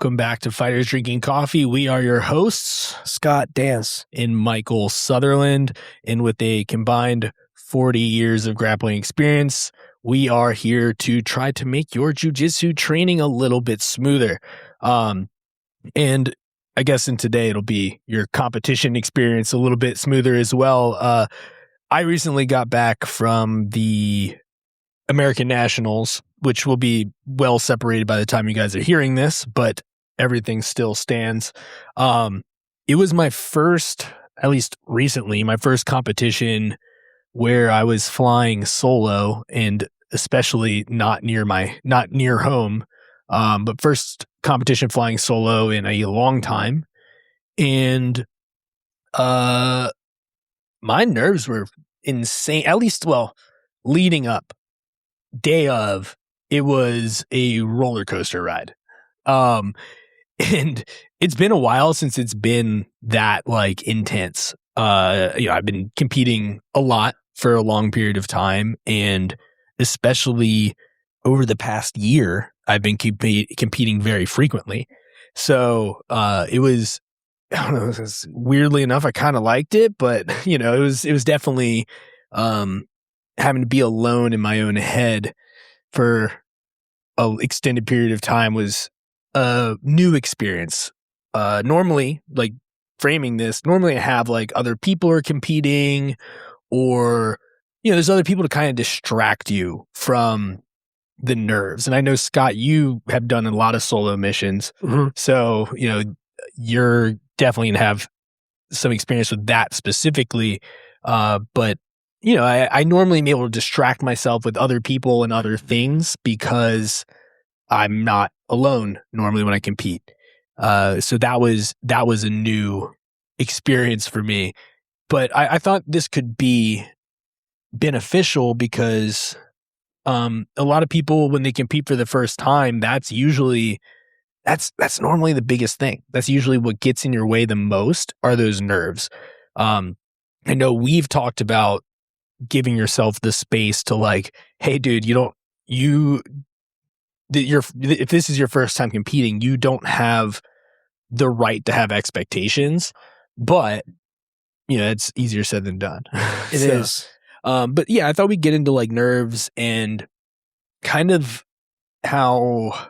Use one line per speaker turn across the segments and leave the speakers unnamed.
welcome back to Fighters Drinking Coffee. We are your hosts,
Scott Dance
and Michael Sutherland, and with a combined 40 years of grappling experience, we are here to try to make your jiu-jitsu training a little bit smoother. And I guess in today it'll be your competition experience a little bit smoother as well. I recently got back from the American Nationals, which will be well separated by the time you guys are hearing this, but everything still stands. It was my first, at least recently, my first competition where I was flying solo, and especially not near home. But first competition flying solo in a long time. And my nerves were insane, at least, leading up. Day of, it was a roller coaster ride. And it's been a while since it's been that intense. I've been competing a lot for a long period of time, and especially over the past year, I've been competing very frequently. So it was, I don't know, weirdly enough, I kind of liked it, but it was definitely having to be alone in my own head for an extended period of time was a new experience. Normally, framing this, normally I have other people are competing, or there's other people to kind of distract you from the nerves. And I know, Scott, you have done a lot of solo missions, so you're definitely gonna have some experience with that specifically. But I normally am able to distract myself with other people and other things because I'm not alone normally when I compete. So that was a new experience for me. But I thought this could be beneficial because a lot of people, when they compete for the first time, that's normally the biggest thing. That's usually what gets in your way the most, are those nerves. I know we've talked about giving yourself the space to hey dude, if this is your first time competing, you don't have the right to have expectations, but it's easier said than done.
It is.
But yeah, I thought we'd get into nerves and kind of how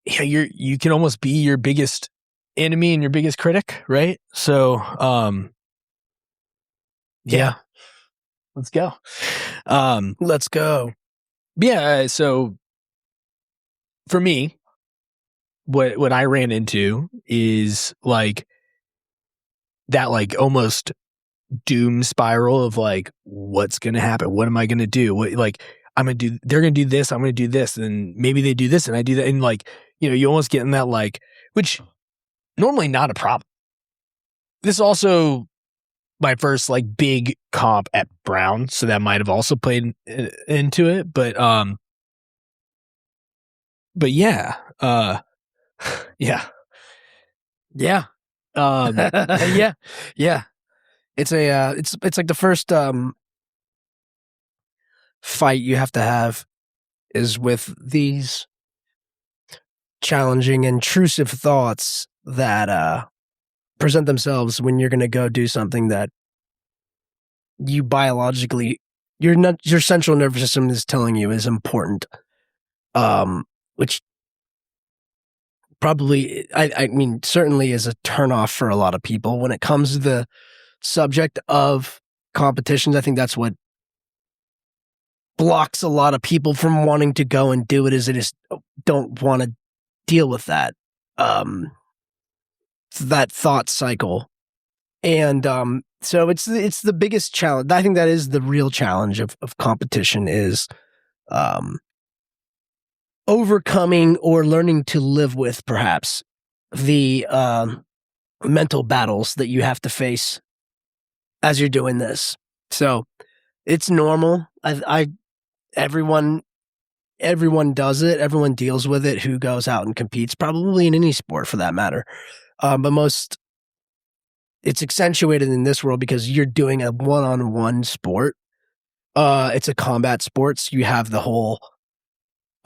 you can almost be your biggest enemy and your biggest critic, right? So yeah. Let's go.
Let's go.
Yeah. So for me, what I ran into is that almost doom spiral of what's going to happen? What am I going to do? What, they're going to do this. I'm going to do this. And maybe they do this and I do that. And you almost get in that which normally not a problem. This is also my first big comp at Brown, so that might have also played into it. But yeah, yeah,
yeah, yeah. It's it's like the first fight you have to have is with these challenging, intrusive thoughts that present themselves when you're going to go do something that you biologically, your central nervous system is telling you is important, which probably, I mean, certainly is a turnoff for a lot of people when it comes to the subject of competitions. I think that's what blocks a lot of people from wanting to go and do it, is they just don't want to deal with that thought cycle. And so it's the biggest challenge. I think that is the real challenge of competition, is overcoming or learning to live with perhaps the mental battles that you have to face as you're doing this. So it's normal. Everyone does it. Everyone deals with it who goes out and competes, probably in any sport for that matter. But it's accentuated in this world because you're doing a one-on-one sport. It's a combat sport, so you have the whole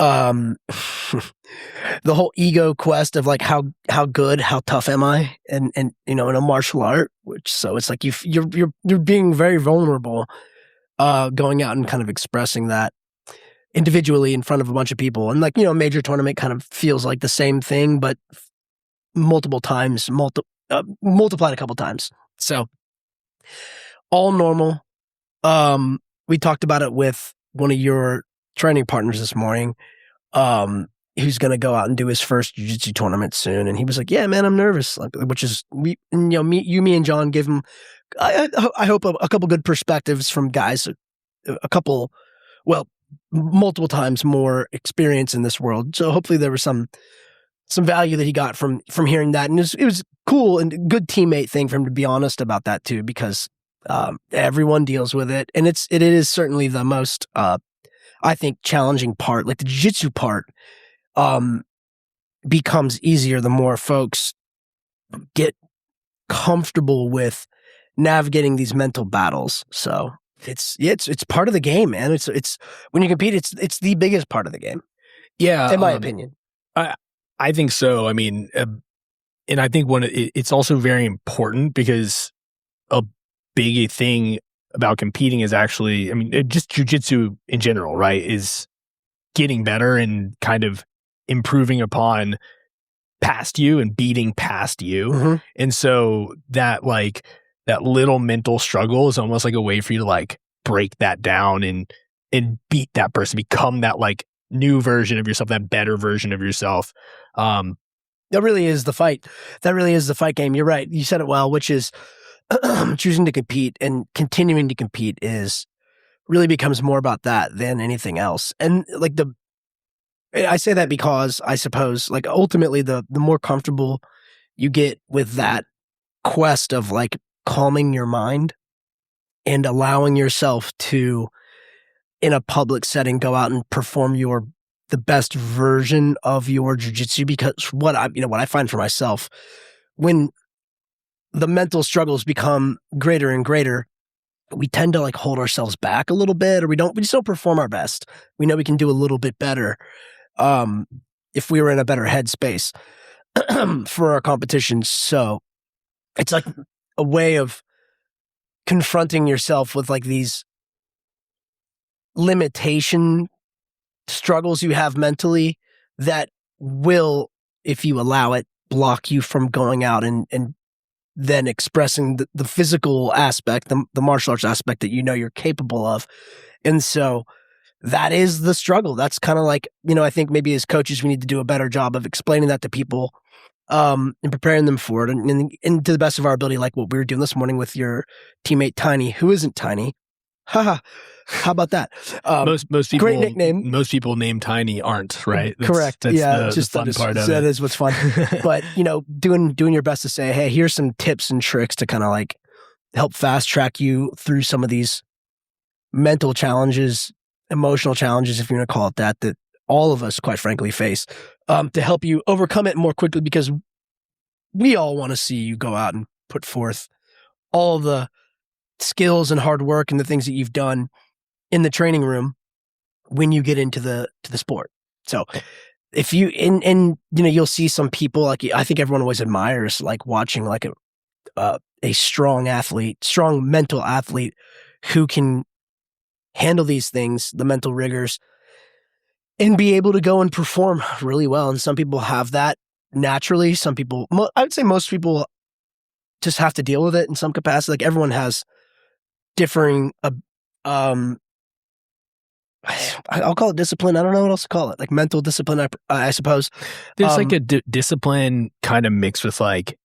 Um, the whole ego quest of like how good, how tough am I, and in a martial art, which so it's like you're being very vulnerable, going out and kind of expressing that individually in front of a bunch of people, and like a major tournament kind of feels like the same thing, but multiple times, multiplied a couple times. So all normal. We talked about it with one of your training partners this morning. Who's going to go out and do his first jiu-jitsu tournament soon. And he was like, yeah, man, I'm nervous. Like, which is, me and John give him, I hope a couple good perspectives from guys, a couple, well, multiple times more experience in this world. So hopefully there was some value that he got from hearing that. And it was cool and a good teammate thing for him to be honest about that too, because, everyone deals with it. And it is certainly the most, I think, challenging part, like the jiu-jitsu part, becomes easier the more folks get comfortable with navigating these mental battles. So it's part of the game, man. It's when you compete, it's the biggest part of the game.
Yeah,
in my opinion.
I think so. I mean, and I think it's also very important because a big thing about competing is actually, I mean, just jiu-jitsu in general, right, is getting better and kind of improving upon past you and beating past you.
Mm-hmm.
And so that little mental struggle is almost like a way for you to like break that down and beat that person, become that like new version of yourself, that better version of yourself.
That really is the fight. That really is the fight game. You're right. You said it well, which is choosing to compete and continuing to compete is really becomes more about that than anything else. And like I say that because I suppose like ultimately the more comfortable you get with that quest of like calming your mind and allowing yourself to, in a public setting, go out and perform the best version of your jiu-jitsu. Because what I find for myself, when the mental struggles become greater and greater, we tend to like hold ourselves back a little bit, or we just don't perform our best. We know we can do a little bit better if we were in a better headspace for our competition. So it's like a way of confronting yourself with like these limitation struggles you have mentally that will, if you allow it, block you from going out and then expressing the physical aspect, the martial arts aspect that you're capable of. And so that is the struggle. That's kind of like, I think maybe as coaches, we need to do a better job of explaining that to people and preparing them for it. And to the best of our ability, like what we were doing this morning with your teammate Tiny, who isn't Tiny. Haha. How about that?
Most people,
great nickname.
Most people named Tiny aren't, right?
Correct.
That's
just
the fun part of it.
That is what's fun. But doing your best to say, hey, here's some tips and tricks to kind of like help fast track you through some of these mental challenges, emotional challenges, if you want to call it that all of us, quite frankly, face, to help you overcome it more quickly, because we all want to see you go out and put forth all the skills and hard work and the things that you've done in the training room when you get into the sport. So if you you'll see some people, like I think everyone always admires like watching like a strong mental athlete who can handle these things, the mental rigors, and be able to go and perform really well. And some people have that naturally. Some people, I would say most people just have to deal with it in some capacity. Like everyone has differing, I'll call it discipline. I don't know what else to call it. Like mental discipline, I suppose.
There's like a discipline kind of mixed with like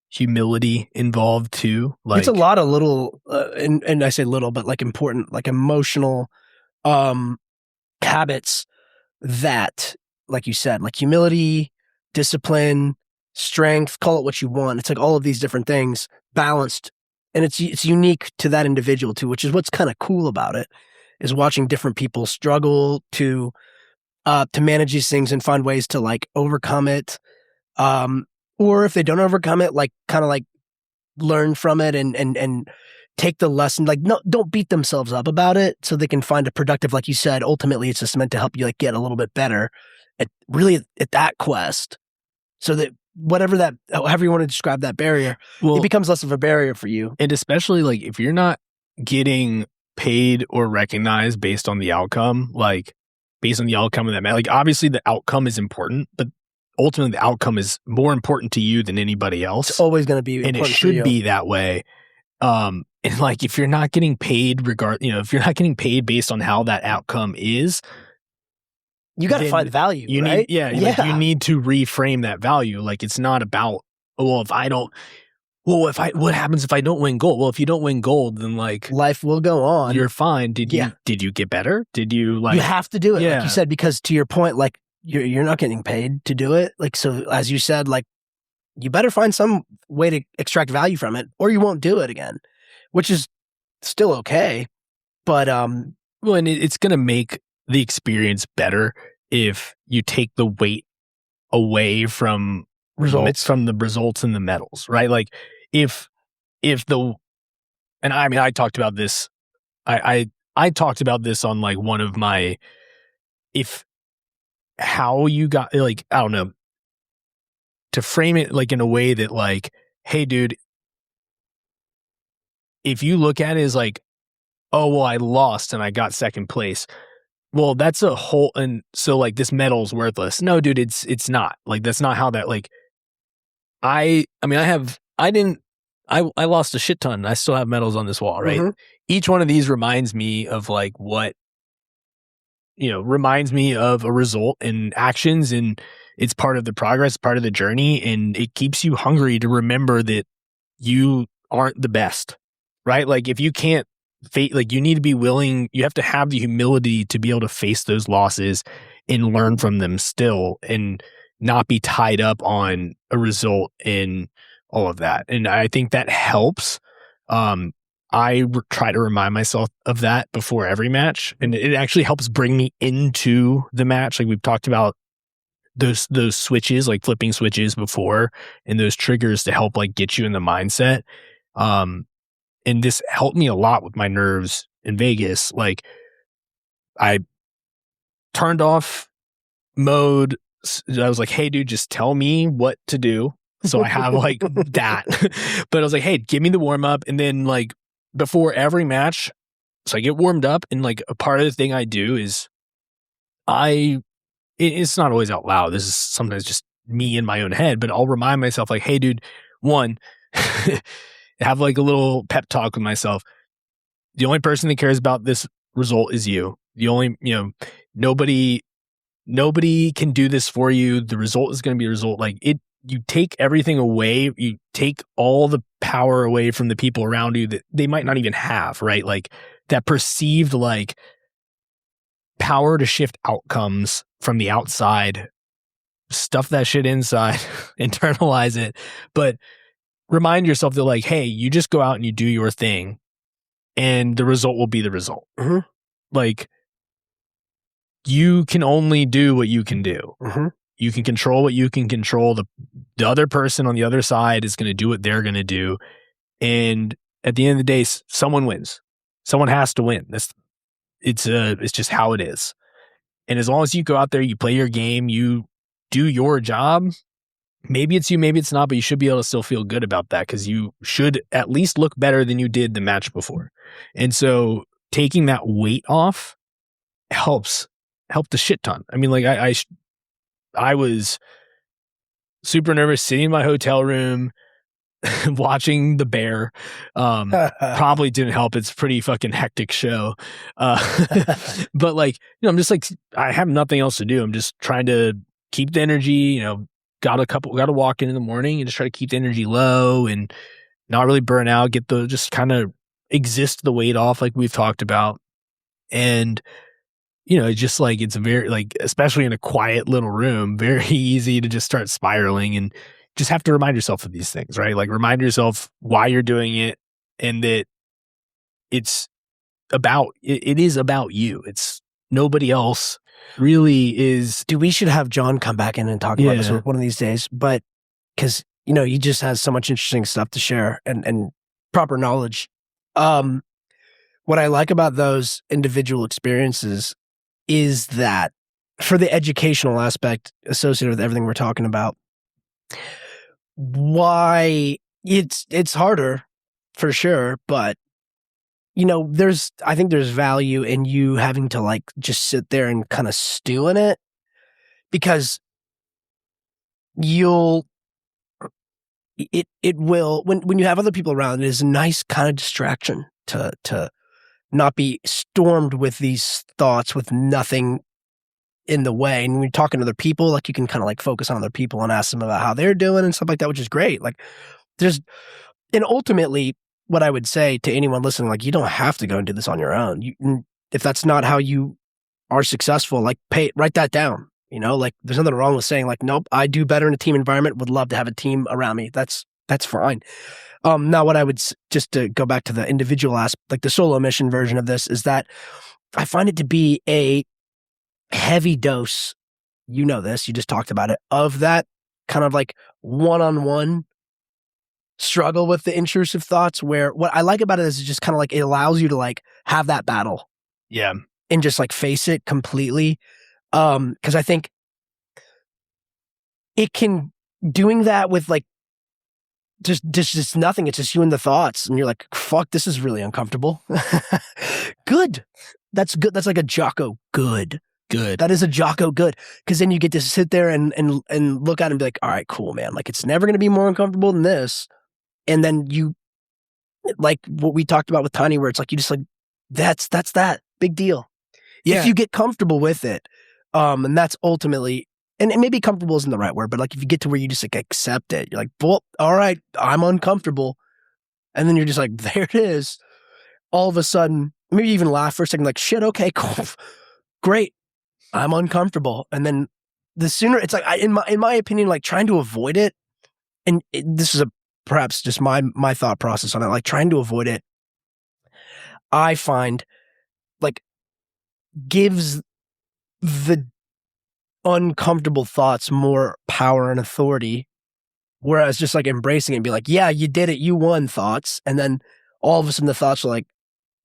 humility involved too. Like
it's a lot of little, and I say little, but like important, like emotional habits that, like you said, like humility, discipline, strength, call it what you want. It's like all of these different things balanced, and it's unique to that individual too, which is what's kind of cool about it, is watching different people struggle to manage these things and find ways to like overcome it. Or if they don't overcome it, like kind of like learn from it and take the lesson, like, no, don't beat themselves up about it so they can find a productive, like you said, ultimately it's just meant to help you like get a little bit better at that quest. So that however you want to describe that barrier, it becomes less of a barrier for you.
And especially like if you're not getting paid or recognized based on the outcome, like based on the outcome of that match, like obviously the outcome is important, but ultimately the outcome is more important to you than anybody else.
It's always going to be
important, and it should be that way. And like if you're not getting paid if you're not getting paid based on how that outcome is,
you got to find value, right?
Like you need to reframe that value. Like it's not about, what happens if I don't win gold? Well, if you don't win gold, then like
life will go on.
You're fine. Did you get better? Did you like?
You have to do it, like you said, because to your point, like you're not getting paid to do it. Like, so as you said, like you better find some way to extract value from it, or you won't do it again, which is still okay. But
well, and it's gonna make the experience better if you take the weight away from the results and the medals, right? Like if the, and I mean, I talked about this, I talked about this on like one of my, how you got, like, I don't know, to frame it like in a way that like, hey dude, if you look at it as like, oh, well, I lost and I got second place. Well, that's a whole, and so like this medal's worthless. No, dude, it's not. Like that's not how that, like I lost a shit ton. I still have medals on this wall, right? Mm-hmm. Each one of these reminds me of like what, reminds me of a result and actions, and it's part of the progress, part of the journey, and it keeps you hungry to remember that you aren't the best, right? Like if you can't like you need to be willing, you have to have the humility to be able to face those losses and learn from them still, and not be tied up on a result in all of that. And I think that helps. I try to remind myself of that before every match, and it actually helps bring me into the match. Like we've talked about those switches, like flipping switches before, and those triggers to help like get you in the mindset. And this helped me a lot with my nerves in Vegas. Like I turned off mode. I was like, hey dude, just tell me what to do. So I have like that, but I was like, hey, give me the warm up. And then like before every match, so I get warmed up, and like a part of the thing I do is it's not always out loud. This is sometimes just me in my own head, but I'll remind myself like, hey dude, one, have like a little pep talk with myself. The only person that cares about this result is you. The only, nobody can do this for you. The result is going to be a result. Like you take everything away. You take all the power away from the people around you that they might not even have, right? Like that perceived like power to shift outcomes from the outside, stuff that shit inside, internalize it. But remind yourself that like, hey, you just go out and you do your thing, and the result will be the result. Mm-hmm. Like you can only do what you can do. Mm-hmm. You can control what you can control. The other person on the other side is going to do what they're going to do. And at the end of the day, someone wins. Someone has to win. It's just how it is. And as long as you go out there, you play your game, you do your job, maybe it's you, maybe it's not, but you should be able to still feel good about that, because you should at least look better than you did the match before. And so taking that weight off helped a shit ton. I mean, like I was super nervous sitting in my hotel room watching the bear. Probably didn't help. It's a pretty fucking hectic show. But like, I'm just like, I have nothing else to do. I'm just trying to keep the energy, got to walk in the morning and just try to keep the energy low and not really burn out, just kind of exist the weight off like we've talked about. And, it's just like, it's very like, especially in a quiet little room, very easy to just start spiraling, and just have to remind yourself of these things, right? Like remind yourself why you're doing it, and that it is about you. It's nobody else really is.
Dude, we should have John come back in and talk about this one of these days, but because, he just has so much interesting stuff to share and proper knowledge What I like about those individual experiences is that for the educational aspect associated with everything we're talking about, why it's harder for sure, but I think there's value in you having to like just sit there and kind of stew in it, because you'll it will when you have other people around, it is a nice kind of distraction to not be stormed with these thoughts with nothing in the way. And when you're talking to other people, like you can kind of like focus on other people and ask them about how they're doing and stuff like that, which is great. Like and ultimately what I would say to anyone listening, like you don't have to go and do this on your own. If that's not how you are successful, like write that down. Like there's nothing wrong with saying like, nope, I do better in a team environment, would love to have a team around me. That's fine. Now what I would, just to go back to the individual aspect, like the solo mission version of this, is that I find it to be a heavy dose, this, you just talked about it, of that kind of like one-on-one struggle with the intrusive thoughts, where what I like about it is it just kind of like, it allows you to like have that battle.
Yeah.
And just like face it completely. Because I think it can, doing that with like just nothing. It's just you and the thoughts, and you're like, fuck, this is really uncomfortable. Good. That's good. That's like a Jocko good. That is a Jocko good. Because then you get to sit there and look at it and be like, all right, cool, man. Like it's never going to be more uncomfortable than this. And then you, like what we talked about with Tiny, where it's like, you just like, that's that big deal. Yeah. If you get comfortable with it, and that's ultimately, and maybe comfortable isn't the right word, but like if you get to where you just like accept it, you're like, well, all right, I'm uncomfortable. And then you're just like, there it is. All of a sudden, maybe even laugh for a second, like, shit, okay, cool. Great. I'm uncomfortable. And then the sooner, it's like, in my opinion, like trying to avoid it, and this is perhaps just my thought process on it, like trying to avoid it, I find like gives the uncomfortable thoughts more power and authority, whereas just like embracing it and be like, yeah, you did it, you won, thoughts. And then all of a sudden the thoughts are like,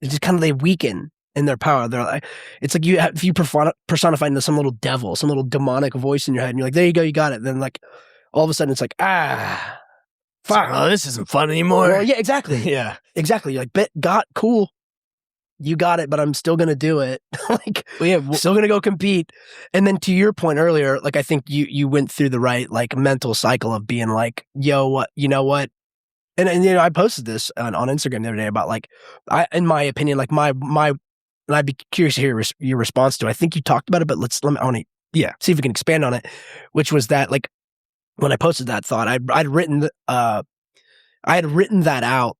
it's just kind of, they weaken in their power. They're like, it's like if you personify into some little devil, some little demonic voice in your head, and you're like, there you go, you got it. Then like all of a sudden it's like, fuck,
oh, this isn't fun anymore.
Well, yeah, exactly.
Yeah,
exactly. You're like, cool, you got it, but I'm still going to do it. Like, still going to go compete. And then to your point earlier, like, I think you went through the right, like, mental cycle of being like, yo, what, you know what? And I posted this on Instagram the other day about like, in my opinion, like my, and I'd be curious to hear your response to it. I think you talked about it, but I want to, see if we can expand on it, which was that, like, when I posted that thought, I'd written that out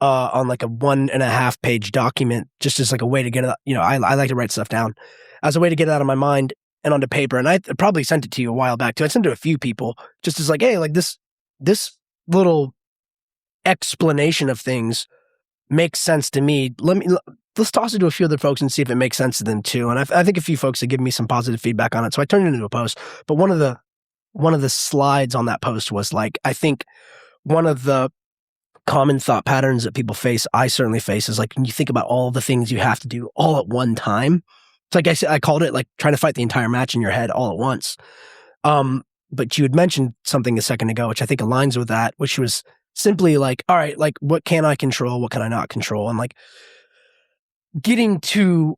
on like a 1.5 page document, just as like a way to get it, I like to write stuff down as a way to get it out of my mind and onto paper. And I probably sent it to you a while back too. I sent it to a few people just as like, hey, like this little explanation of things makes sense to me. Let's toss it to a few other folks and see if it makes sense to them too. And I think a few folks have given me some positive feedback on it. So I turned it into a post, but one of the slides on that post was like, I think one of the common thought patterns that people face, I certainly face, is like when you think about all the things you have to do all at one time. It's like I called it like trying to fight the entire match in your head all at once. But you had mentioned something a second ago, which I think aligns with that, which was simply like, all right, like what can I control? What can I not control? And like getting to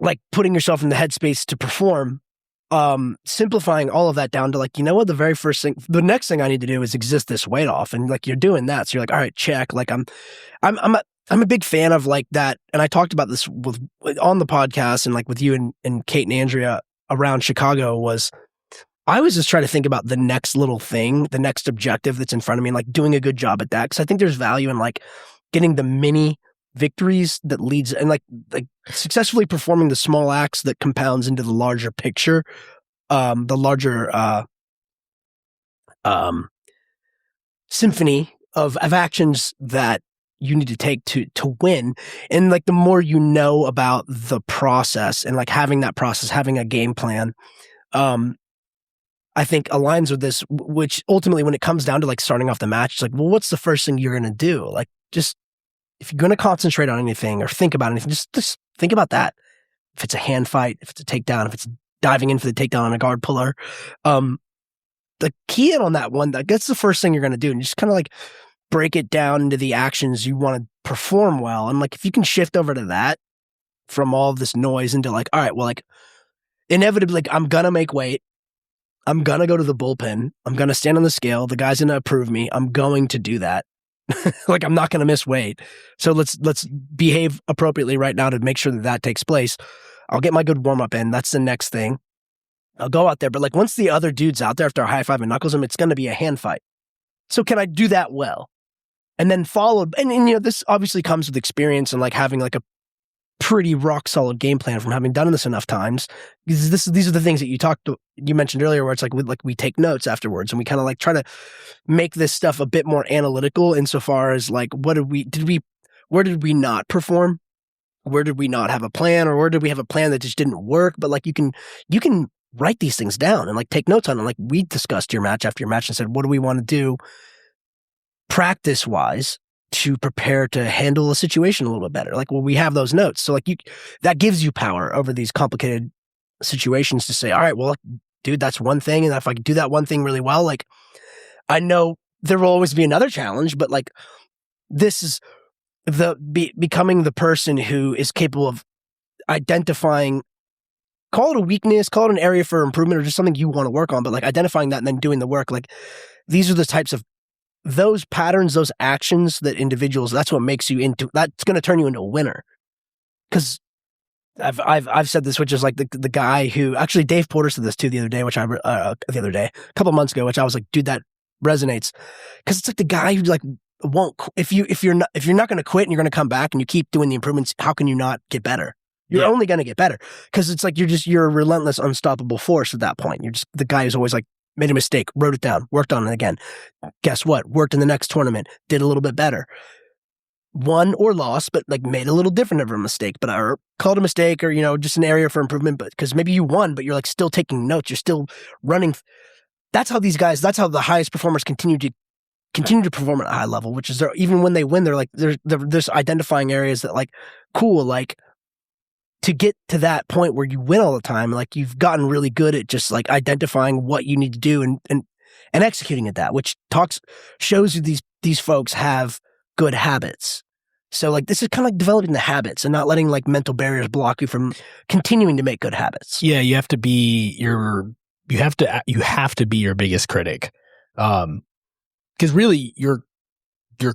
like putting yourself in the headspace to perform, simplifying all of that down to like, you know what, the next thing I need to do is exist this weight off. And like, you're doing that. So you're like, all right, check. Like I'm a big fan of like that. And I talked about this on the podcast and like with you and Kate and Andrea around Chicago, I was just trying to think about the next little thing, the next objective that's in front of me, and like doing a good job at that. Cause I think there's value in like getting the mini victories that leads, and like successfully performing the small acts that compounds into the larger picture, the larger symphony of actions that you need to take to win. And like the more you know about the process and like having that process, having a game plan, I think aligns with this, which ultimately when it comes down to like starting off the match, it's like, well, what's the first thing you're going to do? Like just if you're going to concentrate on anything or think about anything, just think about that. If it's a hand fight, if it's a takedown, if it's diving in for the takedown on a guard puller, the key in on that one, that's the first thing you're going to do. And just kind of like break it down into the actions you want to perform well. And like, if you can shift over to that from all this noise into like, all right, well, like inevitably, like I'm going to make weight. I'm going to go to the bullpen. I'm going to stand on the scale. The guy's going to approve me. I'm going to do that. Like I'm not going to miss weight. So let's behave appropriately right now to make sure that takes place. I'll get my good warm up in. That's the next thing. I'll go out there. But like once the other dude's out there after I high five and knuckles him, it's going to be a hand fight. So can I do that well? And then followed, and you know, this obviously comes with experience and like having like a pretty rock solid game plan from having done this enough times. Because these are the things that you mentioned earlier, where it's like we take notes afterwards and we kind of like try to make this stuff a bit more analytical insofar as like where did we not perform? Where did we not have a plan, or where did we have a plan that just didn't work? But like you can write these things down and like take notes on it. Like we discussed your match after your match and said, what do we want to do practice wise to prepare to handle a situation a little bit better? Like, well, we have those notes. So like that gives you power over these complicated situations to say, all right, well, dude, that's one thing. And if I can do that one thing really well, like I know there will always be another challenge, but like this is becoming the person who is capable of identifying, call it a weakness, call it an area for improvement, or just something you want to work on, but like identifying that and then doing the work. Like these are the types of those patterns, those actions that individuals, that's what makes you that's going to turn you into a winner. Because I've said this, which is like the guy who actually Dave Porter said this too the other day, a couple months ago, which I was like, dude, that resonates. Because it's like the guy who like won't, if you're not going to quit and you're going to come back and you keep doing the improvements, how can you not get better? You're only going to get better because it's like you're a relentless, unstoppable force at that point. You're just the guy who's always like made a mistake, wrote it down, worked on it again. Guess what? Worked in the next tournament, did a little bit better. Won or lost, but like made a little different of a mistake, but or called a mistake, or you know, just an area for improvement. But because maybe you won, but you're like still taking notes, you're still running. That's how these guys. That's how the highest performers continue to perform at a high level. Which is even when they win, they're like there's identifying areas that like cool, like. To get to that point where you win all the time, like you've gotten really good at just like identifying what you need to do and executing at that, which shows you these folks have good habits. So like this is kind of like developing the habits and not letting like mental barriers block you from continuing to make good habits.
Yeah, you have to be your biggest critic. Because really your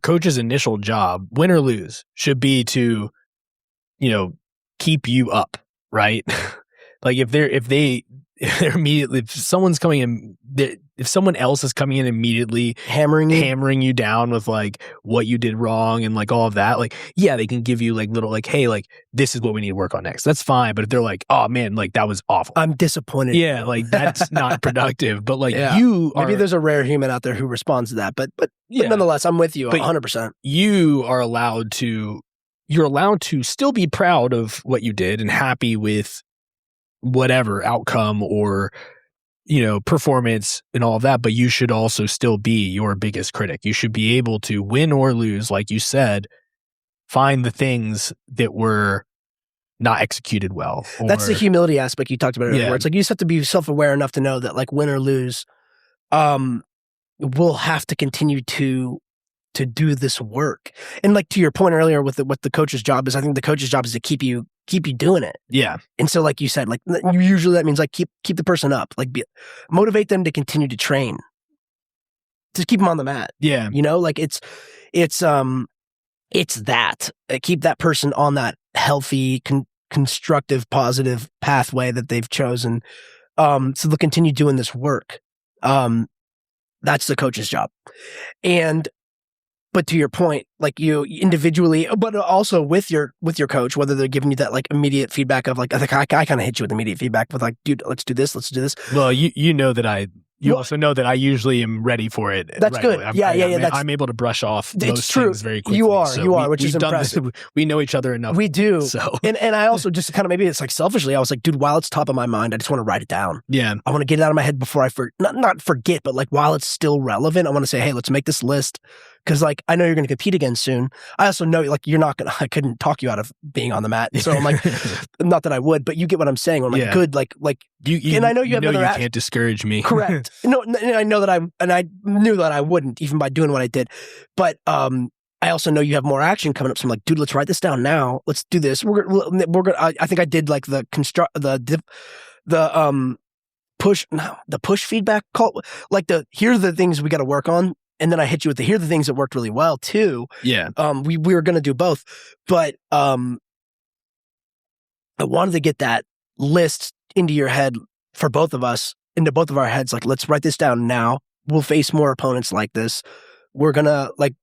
coach's initial job, win or lose, should be to, you know, keep you up, right? Like if someone's coming in, if someone else is coming in immediately hammering you down with like what you did wrong and like all of that, like, yeah, they can give you like little like, hey, like this is what we need to work on next. That's fine. But if they're like, oh man, like that was awful,
I'm disappointed.
Yeah, like that's not productive. But like
maybe there's a rare human out there who responds to that. But nonetheless, I'm with you 100%.
You're allowed to still be proud of what you did and happy with whatever outcome or, you know, performance and all of that, but you should also still be your biggest critic. You should be able to win or lose, like you said, find the things that were not executed well.
That's the humility aspect you talked about earlier, where it's like you just have to be self-aware enough to know that like win or lose, we'll have to continue to do this work. And like to your point earlier with what the coach's job is, I think the coach's job is to keep you doing it.
Yeah.
And so like you said, like usually that means like keep the person up, like motivate them to continue to train. Just keep them on the mat.
Yeah.
You know, like it's that. Keep that person on that healthy, constructive, positive pathway that they've chosen. So they'll continue doing this work. That's the coach's job. But to your point, like you individually, but also with your coach, whether they're giving you that like immediate feedback of like, I kind of hit you with immediate feedback with like, dude, let's do this.
Well, you also know that I usually am ready for it.
That's good.
I'm able to brush off most things very quickly.
You are, which is impressive.
We know each other enough.
We do.
So.
And I also just kind of, maybe it's like selfishly, I was like, dude, while it's top of my mind, I just want to write it down.
Yeah.
I want to get it out of my head before not forget, but like while it's still relevant, I want to say, hey, let's make this list. because like I know you're going to compete again soon. I also know like you're not going to, I couldn't talk you out of being on the mat. So I'm like, not that I would, but you get what I'm saying. I'm like, good, like
you
and I know you have other
you can't discourage me.
Correct. No, and I know that I knew that I wouldn't even by doing what I did, but I also know you have more action coming up. So I'm like, dude, let's write this down now. Let's do this. We're gonna. I think I did like the push feedback call, like here are the things we got to work on. And then I hit you with here are the things that worked really well too.
Yeah.
We were going to do both, but I wanted to get that list into your head for both of us, into both of our heads. Like, let's write this down now. We'll face more opponents like this. We're going to like,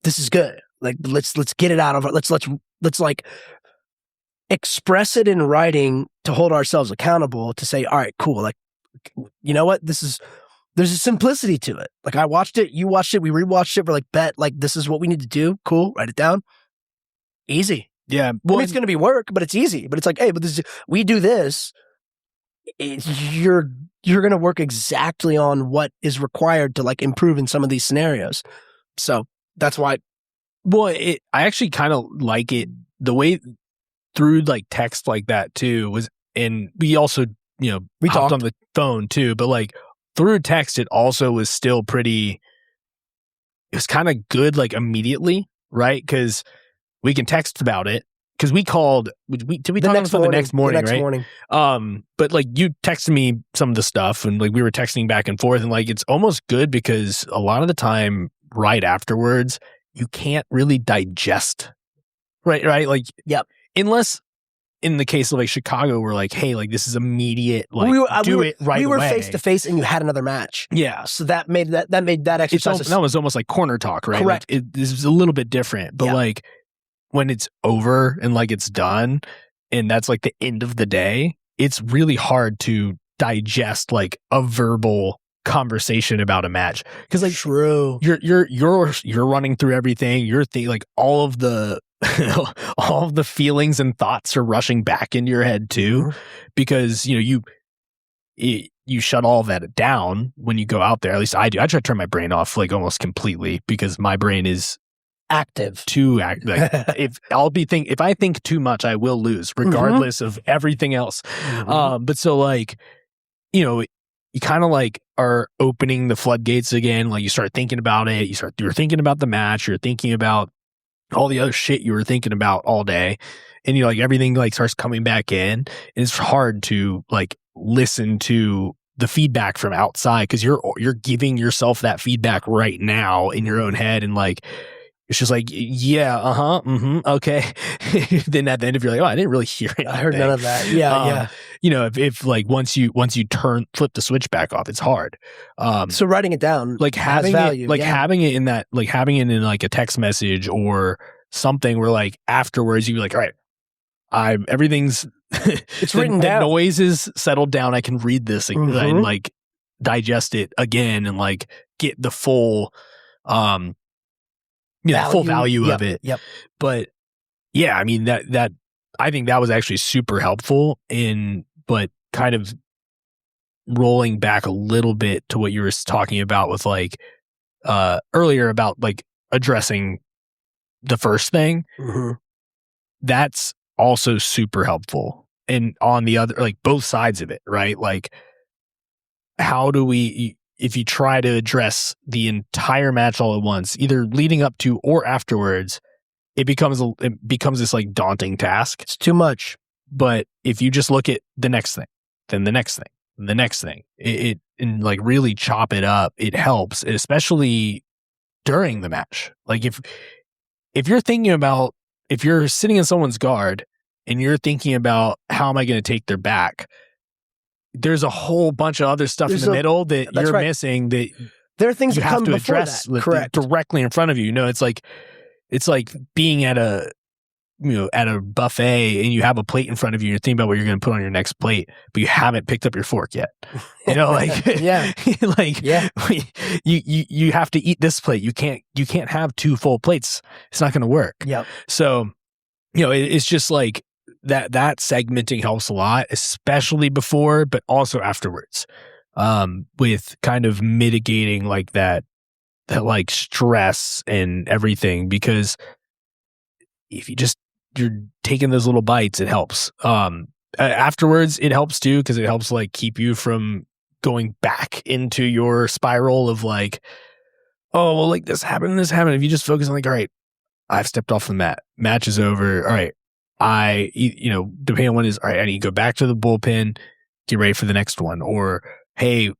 this is good. Like, let's get it out of it. Let's like express it in writing to hold ourselves accountable to say, all right, cool. Like, you know what? There's a simplicity to it. Like I watched it, you watched it, we rewatched it. We're like, bet, like this is what we need to do. Cool. Write it down. Easy.
Yeah.
Well, it's going to be work, but it's easy. But it's like, hey, but we do this. You're going to work exactly on what is required to like improve in some of these scenarios. So that's why.
Well, I actually kind of like it the way through like text like that too was, and we also, we talked on the phone too, but like through text, it also was still pretty, it was kind of good like immediately, right? Because we can text about it. Because we called, did we talk about the next morning, right? But like you texted me some of the stuff and like we were texting back and forth and like it's almost good because a lot of the time right afterwards, you can't really digest, right? Like,
yep.
Unless in the case of like Chicago, we're like, hey, like this is immediate, like it right away.
We were face to face and you had another match.
Yeah.
So that made that exercise.
That was almost like corner talk, right?
Correct.
Like this is a little bit different, but like when it's over and like it's done and that's like the end of the day, it's really hard to digest like a verbal conversation about a match. Cause like
true.
You're running through everything. You're like all of the all of the feelings and thoughts are rushing back into your head too, because you shut all of that down when you go out there. At least I do. I try to turn my brain off like almost completely because my brain is
active.
Too active. Like, if I think too much, I will lose, regardless of everything else. But so like, you kind of like are opening the floodgates again. Like you start thinking about it. You're thinking about the match. You're thinking about all the other shit you were thinking about all day, and like everything like starts coming back in. And it's hard to like listen to the feedback from outside because you're giving yourself that feedback right now in your own head, and like it's just like okay. Then at the end of you're like, oh, I didn't really hear it.
I heard none of that. Yeah.
If like once you flip the switch back off, it's hard.
So writing it down,
like having
value,
having it in that, like having it in like a text message or something where like afterwards you're like, all right, everything's
it's written down.
The noise is settled down. I can read this and like digest it again and like get the full full value of it.
Yep.
But yeah, I mean that I think that was actually super helpful but kind of rolling back a little bit to what you were talking about with like earlier about like addressing the first thing. That's also super helpful. And on the other, like both sides of it, right? Like how do we, if you try to address the entire match all at once, either leading up to or afterwards, it becomes this like daunting task.
It's too much.
But if you just look at the next thing, then the next thing, the next thing, it and like really chop it up, it helps, especially during the match. Like if you're thinking about, if you're sitting in someone's guard and you're thinking about how am I going to take their back, there's a whole bunch of other stuff in the middle that you're missing that
there are things
you
that
have
come
to
before
address
that. Correct.
Directly in front of you. It's like being at a buffet and you have a plate in front of you and you're thinking about what you're going to put on your next plate, but you haven't picked up your fork yet. Like you have to eat this plate. You can't have two full plates. It's not going to work.
Yep.
So, it's just like that segmenting helps a lot, especially before, but also afterwards, with kind of mitigating like that that like stress and everything, because if you're taking those little bites, it helps. Afterwards, it helps too, because it helps like keep you from going back into your spiral of like, oh, well, like this happened. If you just focus on like, all right, I've stepped off the mat. Match is over. All right. Depending on what it is, all right, I need to go back to the bullpen, get ready for the next one. Or, hey,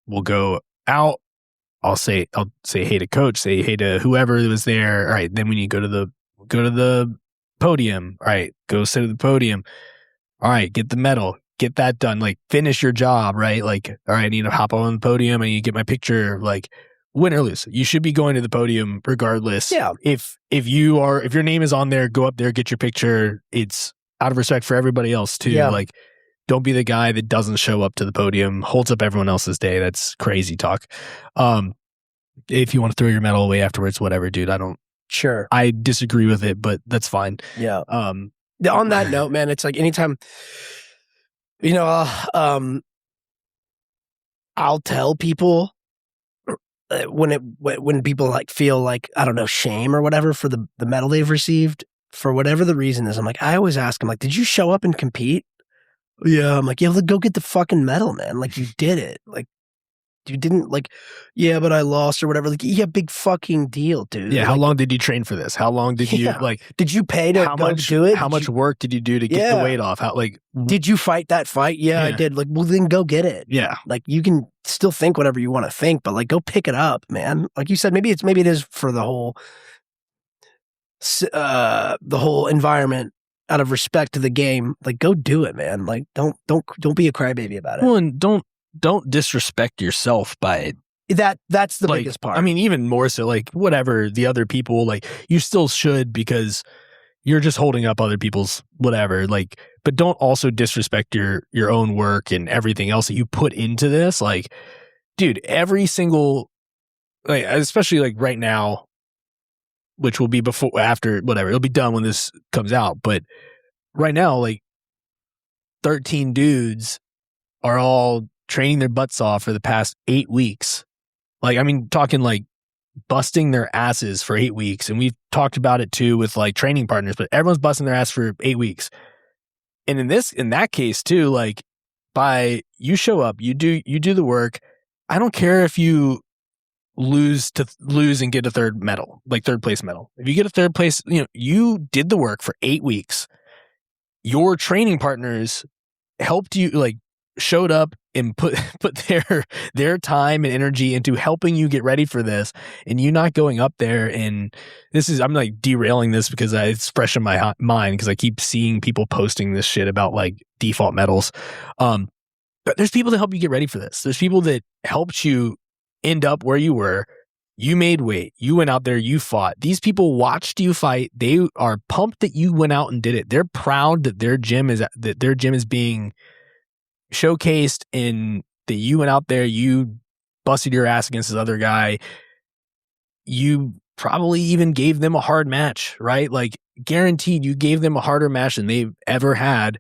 we'll go out. I'll say hey to coach, say hey to whoever was there. All right. Then we need to go to the podium. All right. Go sit at the podium. All right. Get the medal. Get that done. Like finish your job. Right. Like, all right, I need to hop on the podium. I need to get my picture. Like, win or lose, you should be going to the podium regardless.
Yeah.
If your name is on there, go up there, get your picture. It's out of respect for everybody else too.
Yeah.
Like, don't be the guy that doesn't show up to the podium, holds up everyone else's day. That's crazy talk. If you want to throw your medal away afterwards, whatever, dude. I disagree with it, but that's fine.
Yeah. On that note, man, it's like anytime, I'll tell people when people like feel like, I don't know, shame or whatever for the medal they've received for whatever the reason is. I'm like, I always ask them like, did you show up and compete? Yeah. I'm like, yeah, well, go get the fucking medal, man. Like you did it. Like you didn't like, yeah, but I lost or whatever. Like, yeah, big fucking deal, dude.
Yeah.
Like,
how long did you train for this? How long did you
did you pay to go do it?
How much work did you do to get the weight off?
Did you fight that fight? Yeah, I did. Like, well, then go get it.
Yeah.
Like you can still think whatever you want to think, but like, go pick it up, man. Like you said, maybe it is for the whole environment out of respect to the game. Like, go do it, man. Like, don't be a crybaby about it.
Well, and don't disrespect yourself by
that's the biggest part.
I mean, even more so, like whatever the other people, like you still should, because you're just holding up other people's whatever, like, but don't also disrespect your own work and everything else that you put into this. Like, dude, every single, like, especially like right now, which will be after whatever, it'll be done when this comes out. But right now, like 13 dudes are all training their butts off for the past 8 weeks. Like, I mean, talking like busting their asses for 8 weeks. And we've talked about it too with like training partners, but everyone's busting their ass for 8 weeks. And in that case too, like you show up, you do the work. I don't care if you lose and get a third place medal. If you get a third place, you did the work for 8 weeks. Your training partners helped you, like showed up and put their time and energy into helping you get ready for this, and you not going up there. And I'm like derailing this because it's fresh in my mind because I keep seeing people posting this shit about like default medals. But there's people that help you get ready for this. There's people that helped you end up where you were. You made weight. You went out there. You fought. These people watched you fight. They are pumped that you went out and did it. They're proud that their gym is being showcased, and that you went out there. You busted your ass against this other guy. You probably even gave them a hard match, right? Like guaranteed, you gave them a harder match than they've ever had.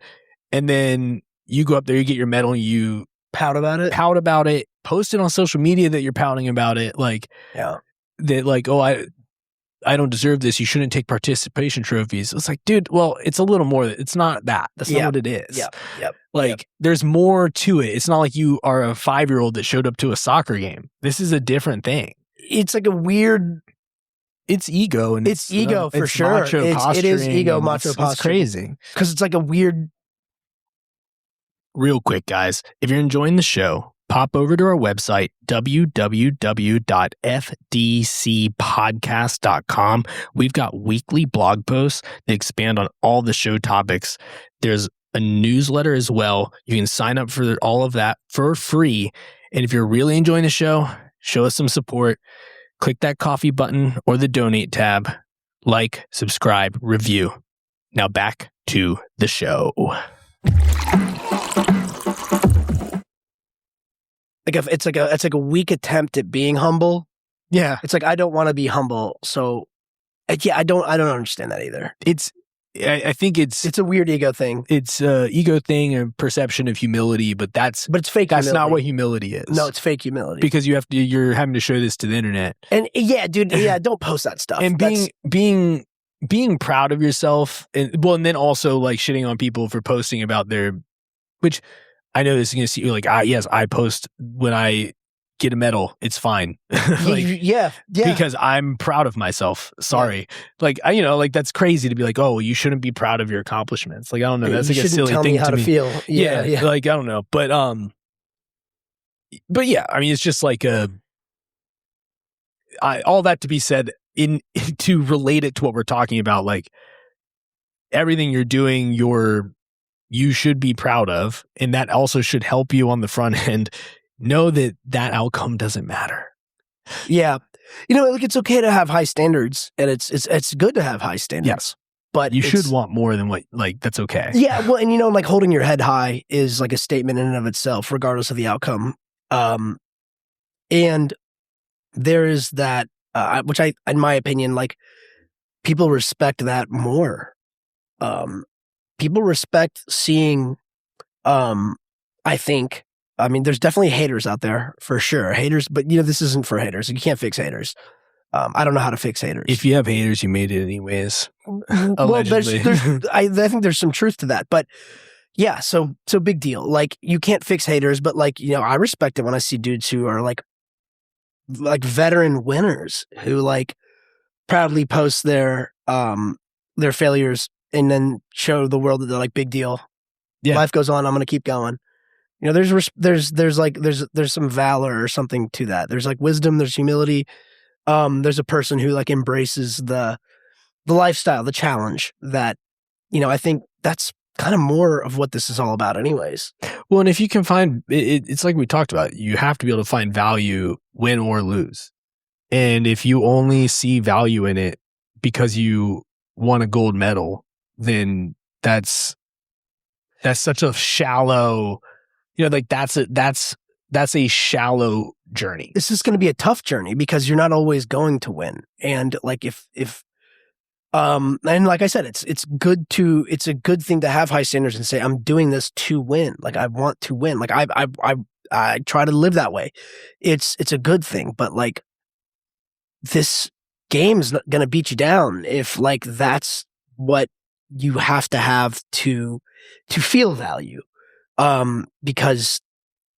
And then you go up there, you get your medal, and you
pout about it,
post it on social media that you're pouting about it. Like,
yeah, that
like, oh, I don't deserve this. You shouldn't take participation trophies. It's like, dude, well, it's a little more. It's not that. That's not what it is.
Yep.
Like, there's more to it. It's not like you are a 5-year-old that showed up to a soccer game. This is a different thing.
It's like a weird.
It's ego, and
it's ego for sure. It is ego, macho posturing.
It's crazy
because it's like a weird.
Real quick, guys, if you're enjoying the show, pop over to our website, www.fdcpodcast.com. We've got weekly blog posts that expand on all the show topics. There's a newsletter as well. You can sign up for all of that for free. And if you're really enjoying the show, show us some support. Click that coffee button or the donate tab. Like, subscribe, review. Now back to the show.
It's like a weak attempt at being humble.
Yeah.
It's like, I don't want to be humble. So yeah, I don't understand that either.
It's I think
It's a weird ego thing.
It's a ego thing and perception of humility, but it's fake. That's not what humility is.
No, it's fake humility.
Because you're having to show this to the internet.
And yeah, dude, don't post that stuff.
And being proud of yourself, and then also like shitting on people for posting about which I know this is gonna see like, yes, I post when I get a medal, it's fine. Like,
yeah.
Because I'm proud of myself. Sorry. Yeah. Like, that's crazy to be like, oh, you shouldn't be proud of your accomplishments. Like, I don't know. That's like a silly
thing
to
how
me.
To feel. Yeah.
Like, I don't know. But yeah, I mean, it's just like all that to be said to relate it to what we're talking about, like everything you're doing, you should be proud of, and that also should help you on the front end know that outcome doesn't matter.
Yeah. Like it's okay to have high standards, and it's good to have high standards.
Yes.
But
you should want more than what, like, that's okay.
Yeah. Well, and like holding your head high is like a statement in and of itself, regardless of the outcome. And there is that, which in my opinion, like people respect that more. People respect seeing, I think, there's definitely haters out there for sure. Haters, but this isn't for haters. You can't fix haters. I don't know how to fix haters.
If you have haters, you made it anyways.
Allegedly. Well, I think there's some truth to that, but yeah, so big deal. Like you can't fix haters, but like, I respect it when I see dudes who are like veteran winners who like proudly post their failures and then show the world that they're like, big deal. Yeah. Life goes on. I'm going to keep going. There's some valor or something to that. There's like wisdom, there's humility. There's a person who like embraces the lifestyle, the challenge that, I think that's kind of more of what this is all about anyways.
Well, and if you can find it's like we talked about, you have to be able to find value, win or lose. And if you only see value in it because you won a gold medal, then that's such a shallow, like that's a shallow journey.
This is going to be a tough journey because you're not always going to win. And like and like I said, it's a good thing to have high standards and say, I'm doing this to win. Like I want to win. Like I try to live that way. It's a good thing, but like this game's not going to beat you down if like that's what you have to feel value. Because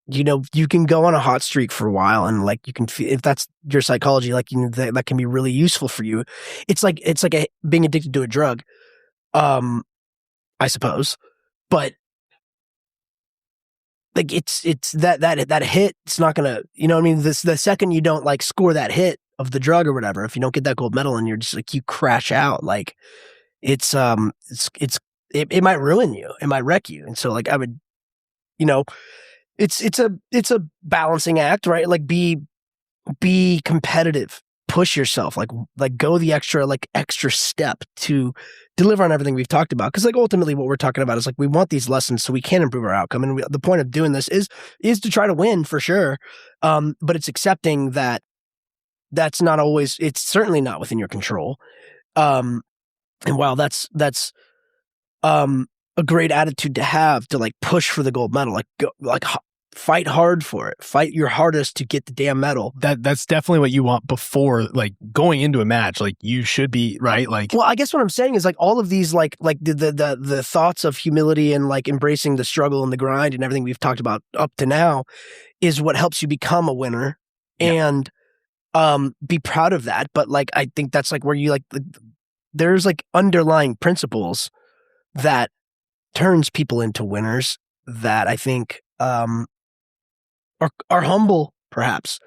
you can go on a hot streak for a while and like you can feel, if that's your psychology, like that can be really useful for you. It's like being addicted to a drug, I suppose, but like it's that hit. It's not gonna, the second you don't like score that hit of the drug or whatever, if you don't get that gold medal and you're just like you crash out, like it might ruin you, it might wreck you, and so like I would, It's a balancing act, right? Like be competitive, push yourself, like go the extra step to deliver on everything we've talked about. Because like ultimately, what we're talking about is like we want these lessons so we can improve our outcome, and the point of doing this is to try to win for sure. But it's accepting that that's not always. It's certainly not within your control. And while that's a great attitude to have, to like push for the gold medal, like go, like fight hard for it, fight your hardest to get the damn medal.
That's definitely what you want before like going into a match. Like you should be right. Like,
well, I guess what I'm saying is like all of these like the thoughts of humility and like embracing the struggle and the grind and everything we've talked about up to now is what helps you become a winner. Yeah. And be proud of that. But like I think that's like where you like there's like underlying principles that turns people into winners that I think are humble, perhaps.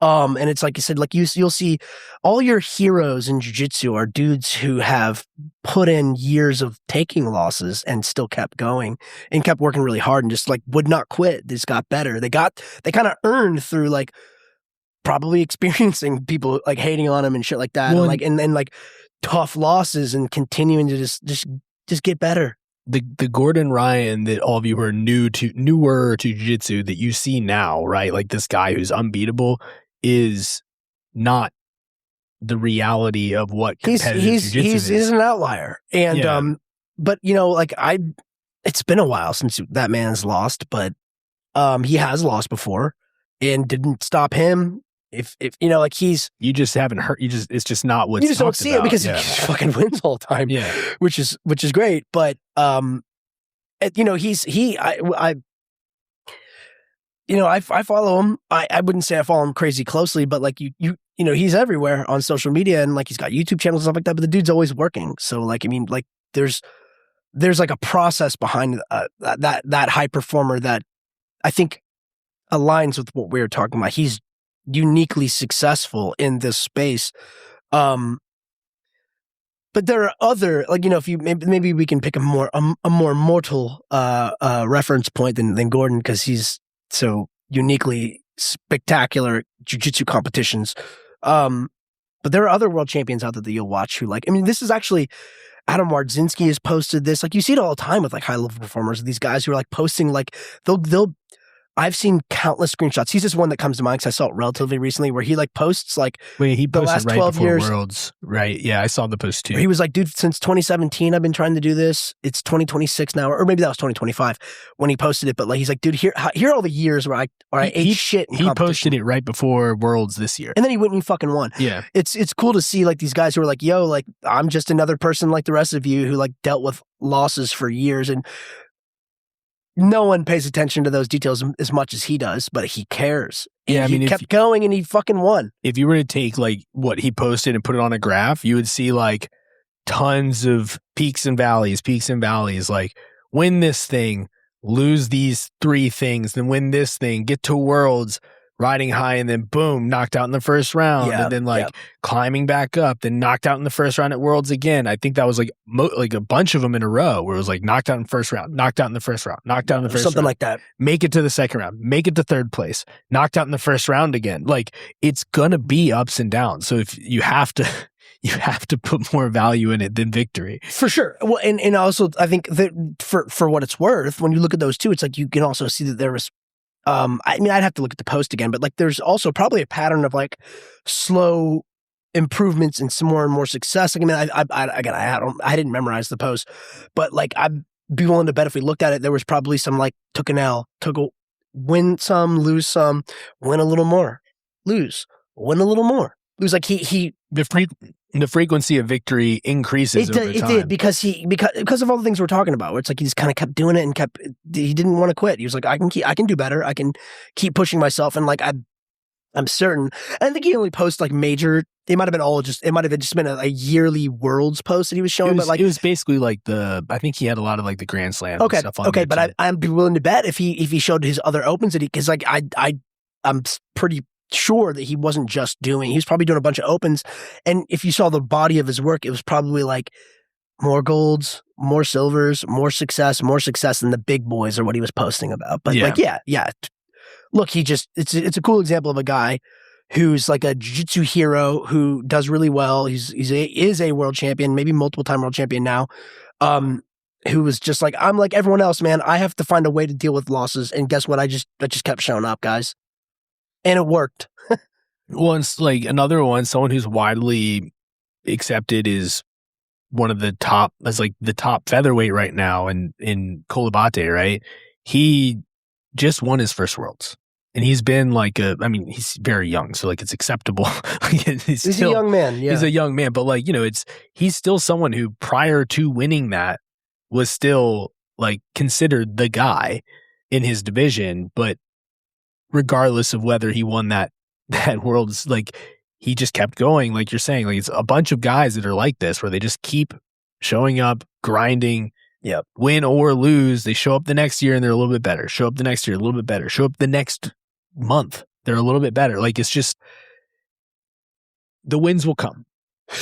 And it's like you said, like you'll see all your heroes in jiu-jitsu are dudes who have put in years of taking losses and still kept going and kept working really hard and just like would not quit. They just got better. They kind of earned through like probably experiencing people like hating on them and shit like that. Well, and like tough losses and continuing to just get better.
The Gordon Ryan that all of you who are newer to jiu-jitsu that you see now, right? Like this guy who's unbeatable is not the reality of what competitive jiu-jitsu is.
He's an outlier. And but like it's been a while since that man's lost, but he has lost before and didn't stop him. If like he's,
you just haven't heard, it's just not what's
you just don't
talked
see
about.
it because he fucking wins all the time.
Yeah.
Which is great. But I follow him. I wouldn't say I follow him crazy closely, but like he's everywhere on social media, and like he's got YouTube channels and stuff like that, but the dude's always working. So like, I mean, like there's like a process behind that high performer that I think aligns with what we were talking about. He's uniquely successful in this space. But there are other, like, if you maybe we can pick a more mortal reference point than Gordon, because he's so uniquely spectacular jiu-jitsu competitions. But there are other world champions out there that you'll watch who, like, I mean, this is actually Adam Wardzinski has posted this. Like, you see it all the time with like high level performers. These guys who are like posting, like they'll I've seen countless screenshots. He's just one that comes to mind because I saw it relatively recently, where he like posts like
he
the last 12 years.
Worlds, right? Yeah, I saw the post too.
He was like, dude, since 2017, I've been trying to do this. It's 2026 now, or maybe that was 2025 when he posted it. But like, he's like, dude, here are all the years where I ate shit.
He posted it right before Worlds this year,
and then he went and he fucking won.
Yeah,
it's cool to see like these guys who are like, yo, like I'm just another person like the rest of you who like dealt with losses for years, and no one pays attention to those details as much as he does, but he cares.
Yeah, I mean,
he kept going and he fucking won.
If you were to take like what he posted and put it on a graph, you would see like tons of peaks and valleys, like win this thing, lose these 3 things, then win this thing, get to Worlds, riding high, and then boom, knocked out in the first round, and then like climbing back up, then knocked out in the first round at Worlds again. I think that was like like a bunch of them in a row where it was like knocked out in the first round, knocked out in the first round, knocked out in the first
something
round,
like that.
Make it to the second round, make it to third place, knocked out in the first round again. Like, it's gonna be ups and downs. So if you have to put more value in it than victory.
For sure. Well, and also I think that for what it's worth, when you look at those two, it's like you can also see that there was I mean, I'd have to look at the post again, but like there's also probably a pattern of like slow improvements and some more and more success. Like, I mean, I didn't memorize the post, but like I'd be willing to bet if we looked at it, there was probably some like took an L, win some, lose some, win a little more, lose, win a little more. It was like
the frequency of victory increases over time.
It did because of all the things we're talking about. Where it's like he just kind of kept doing it and he didn't want to quit. He was like, I can do better. I can keep pushing myself. And like I'm certain. I think he only posts like major. It might have just been a yearly Worlds post that he was showing. But like
it was basically like I think he had a lot of like the Grand Slams.
Okay,
and stuff on
okay, but I'd be willing to bet if he showed his other opens that because like I'm pretty sure that he wasn't just he was probably doing a bunch of opens, and if you saw the body of his work, it was probably like more golds, more silvers, more success than the big boys are what he was posting about. But like, yeah. Look, it's a cool example of a guy who's like a jiu-jitsu hero who does really well. Is a world champion, maybe multiple time world champion now. Who was just like, I'm like everyone else, man. I have to find a way to deal with losses, and guess what? I just kept showing up, guys. And it worked.
Once, like another one, someone who's widely accepted is one of the top, as like the top featherweight right now in Kolabate, right? He just won his first Worlds. And he's been like he's very young, so like it's acceptable. he's
a young man, yeah.
He's a young man, but like, he's still someone who prior to winning that was still like considered the guy in his division, but regardless of whether he won that Worlds, like he just kept going. Like you're saying, like it's a bunch of guys that are like this, where they just keep showing up, grinding, win or lose. They show up the next year and they're a little bit better. Show up the next year, a little bit better. Show up the next month, they're a little bit better. Like it's just the wins will come.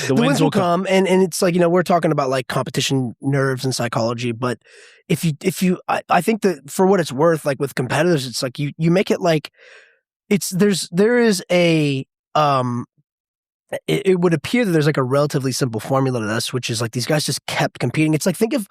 The wins will come, and it's like, we're talking about like competition nerves and psychology, but if you I think that for what it's worth, like with competitors, it's like you make it like there is a it would appear that there's like a relatively simple formula to this, which is like these guys just kept competing. It's like, think of,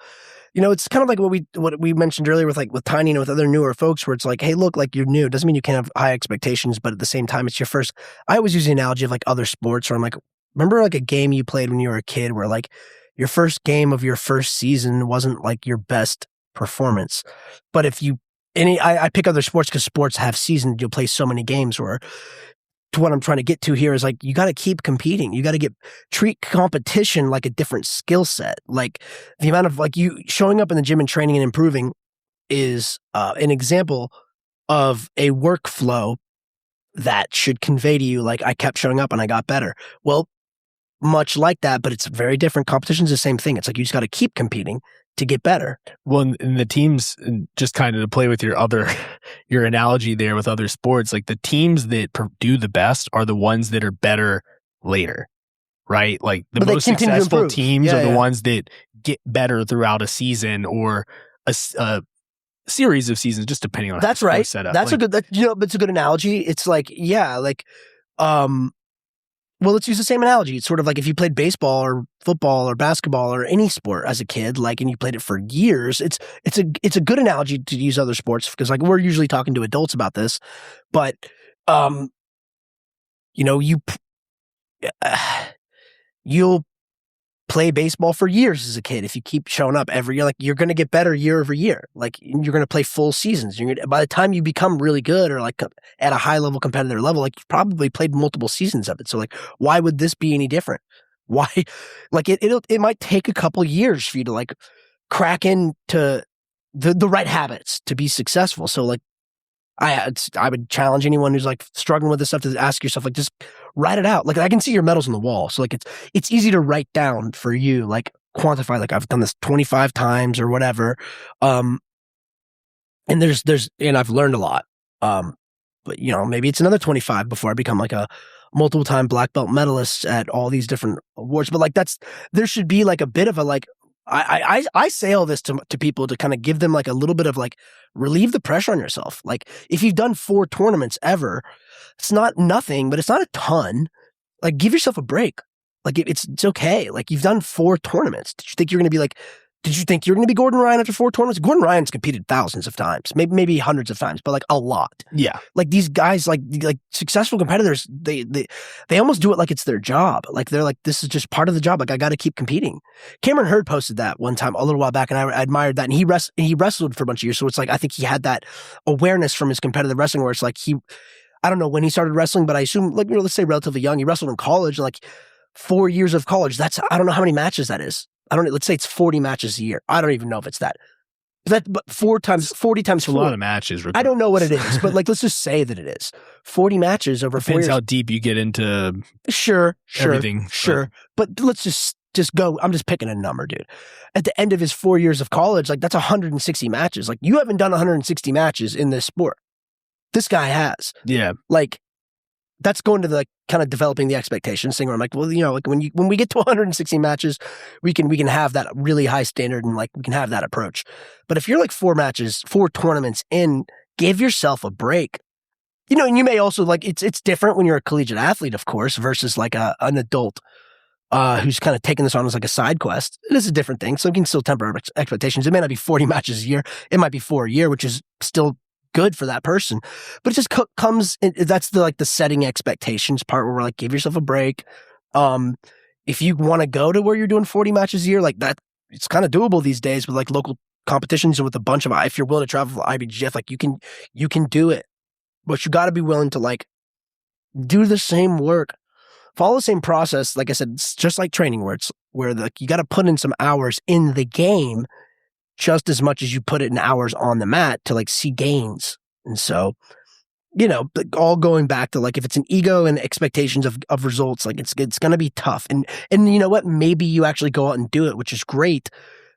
it's kind of like what we mentioned earlier with Tiny and with other newer folks, where it's like, hey, look, like you're new. It doesn't mean you can't have high expectations, but at the same time, it's your first. I always use the analogy of like other sports, where I'm like, remember like a game you played when you were a kid where like your first game of your first season wasn't like your best performance. But if you, I pick other sports because sports have seasons. You'll play so many games where, to what I'm trying to get to here is like, you got to keep competing. You got to treat competition like a different skill set. Like the amount of like you showing up in the gym and training and improving is an example of a workflow that should convey to you, like, I kept showing up and I got better. Well, much like that, but it's very different. Competition's the same thing. It's like you just got to keep competing to get better.
Well, in the teams, just kind of to play with your analogy there with other sports, like the teams that do the best are the ones that are better later, right? Like the most successful teams are the ones that get better throughout a season or a series of seasons, just depending on
that's
how
right.
It's set up.
That's like, it's a good analogy. It's like, well, let's use the same analogy. It's sort of like if you played baseball or football or basketball or any sport as a kid, like, and you played it for years. It's a good analogy to use other sports because like we're usually talking to adults about this, but you'll play baseball for years as a kid. If you keep showing up every year, like you're going to get better year over year. Like you're going to play full seasons. By the time you become really good or like at a high level competitor level, like you've probably played multiple seasons of it. So like, why would this be any different? Why? Like it might take a couple years for you to like crack into the right habits to be successful. So like, I would challenge anyone who's like struggling with this stuff to ask yourself, like, just write it out. Like I can see your medals on the wall. So like it's easy to write down for you, like quantify, like I've done this 25 times or whatever. And and I've learned a lot. But maybe it's another 25 before I become like a multiple time black belt medalist at all these different awards. But like there should be like a bit of a like, I say all this to people to kind of give them like a little bit of like relieve the pressure on yourself. Like if you've done 4 tournaments ever, it's not nothing, but it's not a ton. Like give yourself a break. Like it's okay. Like you've done 4 tournaments. Did you think you're going to be Gordon Ryan after 4 tournaments? Gordon Ryan's competed thousands of times, maybe hundreds of times, but like a lot.
Yeah.
Like these guys, like successful competitors, they almost do it like it's their job. Like they're like, this is just part of the job. Like I got to keep competing. Cameron Hurd posted that one time a little while back, and I admired that. And he wrestled for a bunch of years, so it's like I think he had that awareness from his competitive wrestling, where it's like I don't know when he started wrestling, but I assume like let's say relatively young. He wrestled in college, like 4 years of college. I don't know how many matches that is. Let's say it's 40 matches a year. I don't even know if it's that. But 40 times
it's
4.
A lot of matches.
I don't know what it is, but like, let's just say that it is 40 matches over 4 years.
Depends how deep you get into
everything. Sure. But let's just go. I'm just picking a number, dude. At the end of his 4 years of college, like that's 160 matches. Like you haven't done 160 matches in this sport. This guy has.
Yeah.
Like that's going to the like, kind of developing the expectations thing where I'm like, well, like when we get to 160 matches, we can have that really high standard and like we can have that approach. But if you're like 4 tournaments in, give yourself a break. And you may also like it's different when you're a collegiate athlete, of course, versus like an adult who's kind of taking this on as like a side quest. It is a different thing, so you can still temper expectations. It may not be 40 matches a year; it might be 4 a year, which is still good for that person, but it just comes. That's the setting expectations part where we're like, give yourself a break. If you want to go to where you're doing 40 matches a year, like that, it's kind of doable these days with like local competitions and with a bunch of. If you're willing to travel for IBGF, like you can do it, but you got to be willing to like do the same work, follow the same process. Like I said, it's just like training, where you got to put in some hours in the game just as much as you put it in hours on the mat to like see gains. And so, all going back to like, if it's an ego and expectations of results, like it's going to be tough. And you know what? Maybe you actually go out and do it, which is great.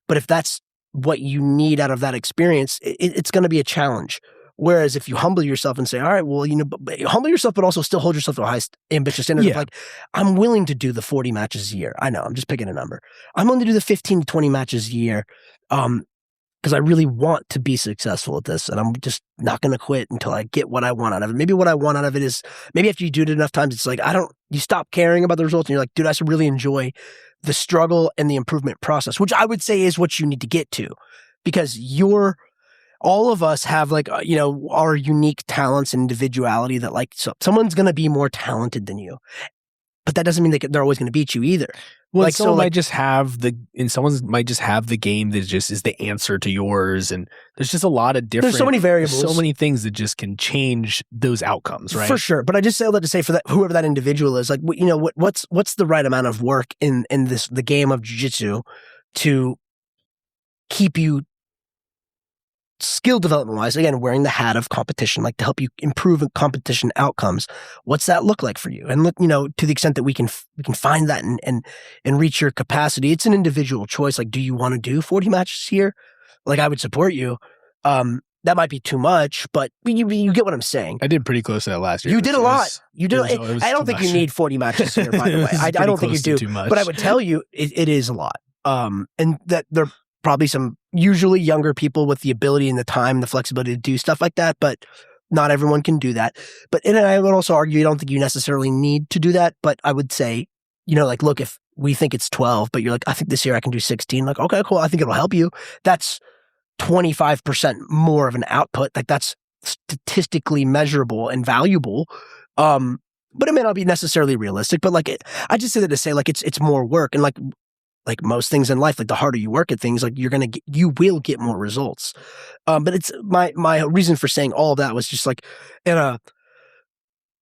But if that's what you need out of that experience, it's going to be a challenge. Whereas if you humble yourself and say, all right, well, humble yourself, but also still hold yourself to a high ambitious standard of like, I'm willing to do the 40 matches a year. I know, I'm just picking a number. I'm willing to do the 15 to 20 matches a year. Because I really want to be successful at this, and I'm just not going to quit until I get what I want out of it. Maybe what I want out of it is, maybe after you do it enough times, it's like, you stop caring about the results and you're like, dude, I should really enjoy the struggle and the improvement process, which I would say is what you need to get to, because all of us have like, our unique talents and individuality that like, so someone's going to be more talented than you. but that doesn't mean they're always going to beat you either.
Well,
Like,
someone
so,
might
like-
just have someone might just have the game that just is the answer to yours, and there's just a lot of different.
There's so many variables,
so many things that just can change those outcomes, right?
For sure. But I just say all that to say for that whoever that individual is, like, you know, what's the right amount of work in the game of jiu-jitsu to keep you skill development wise, again, wearing the hat of competition, like to help you improve competition outcomes. What's that look like for you? And look, you know, to the extent that we can find that and reach your capacity, it's an individual choice. Like, do you want to do 40 matches here? Like, I would support you. That might be too much, but you get what I'm saying.
I did pretty close to that last year.
You did a lot. You did.
It was
I don't think you need 40 matches here, by the way. I don't think you do.
Too much.
But I would tell you, it is a lot. And that there probably some usually younger people with the ability and the time and the flexibility to do stuff like that, but not everyone can do that. But and I would also argue, I don't think you necessarily need to do that, but I would say, you know, like, look, if we think it's 12, but you're like, I think this year I can do 16, like, okay, cool, I think it'll help you. That's 25% more of an output. Like, that's statistically measurable and valuable. But it may not be necessarily realistic, but like, I just say that to say, like, it's more work. And like most things in life, like the harder you work at things, like you will get more results. But it's my reason for saying all of that was just like in a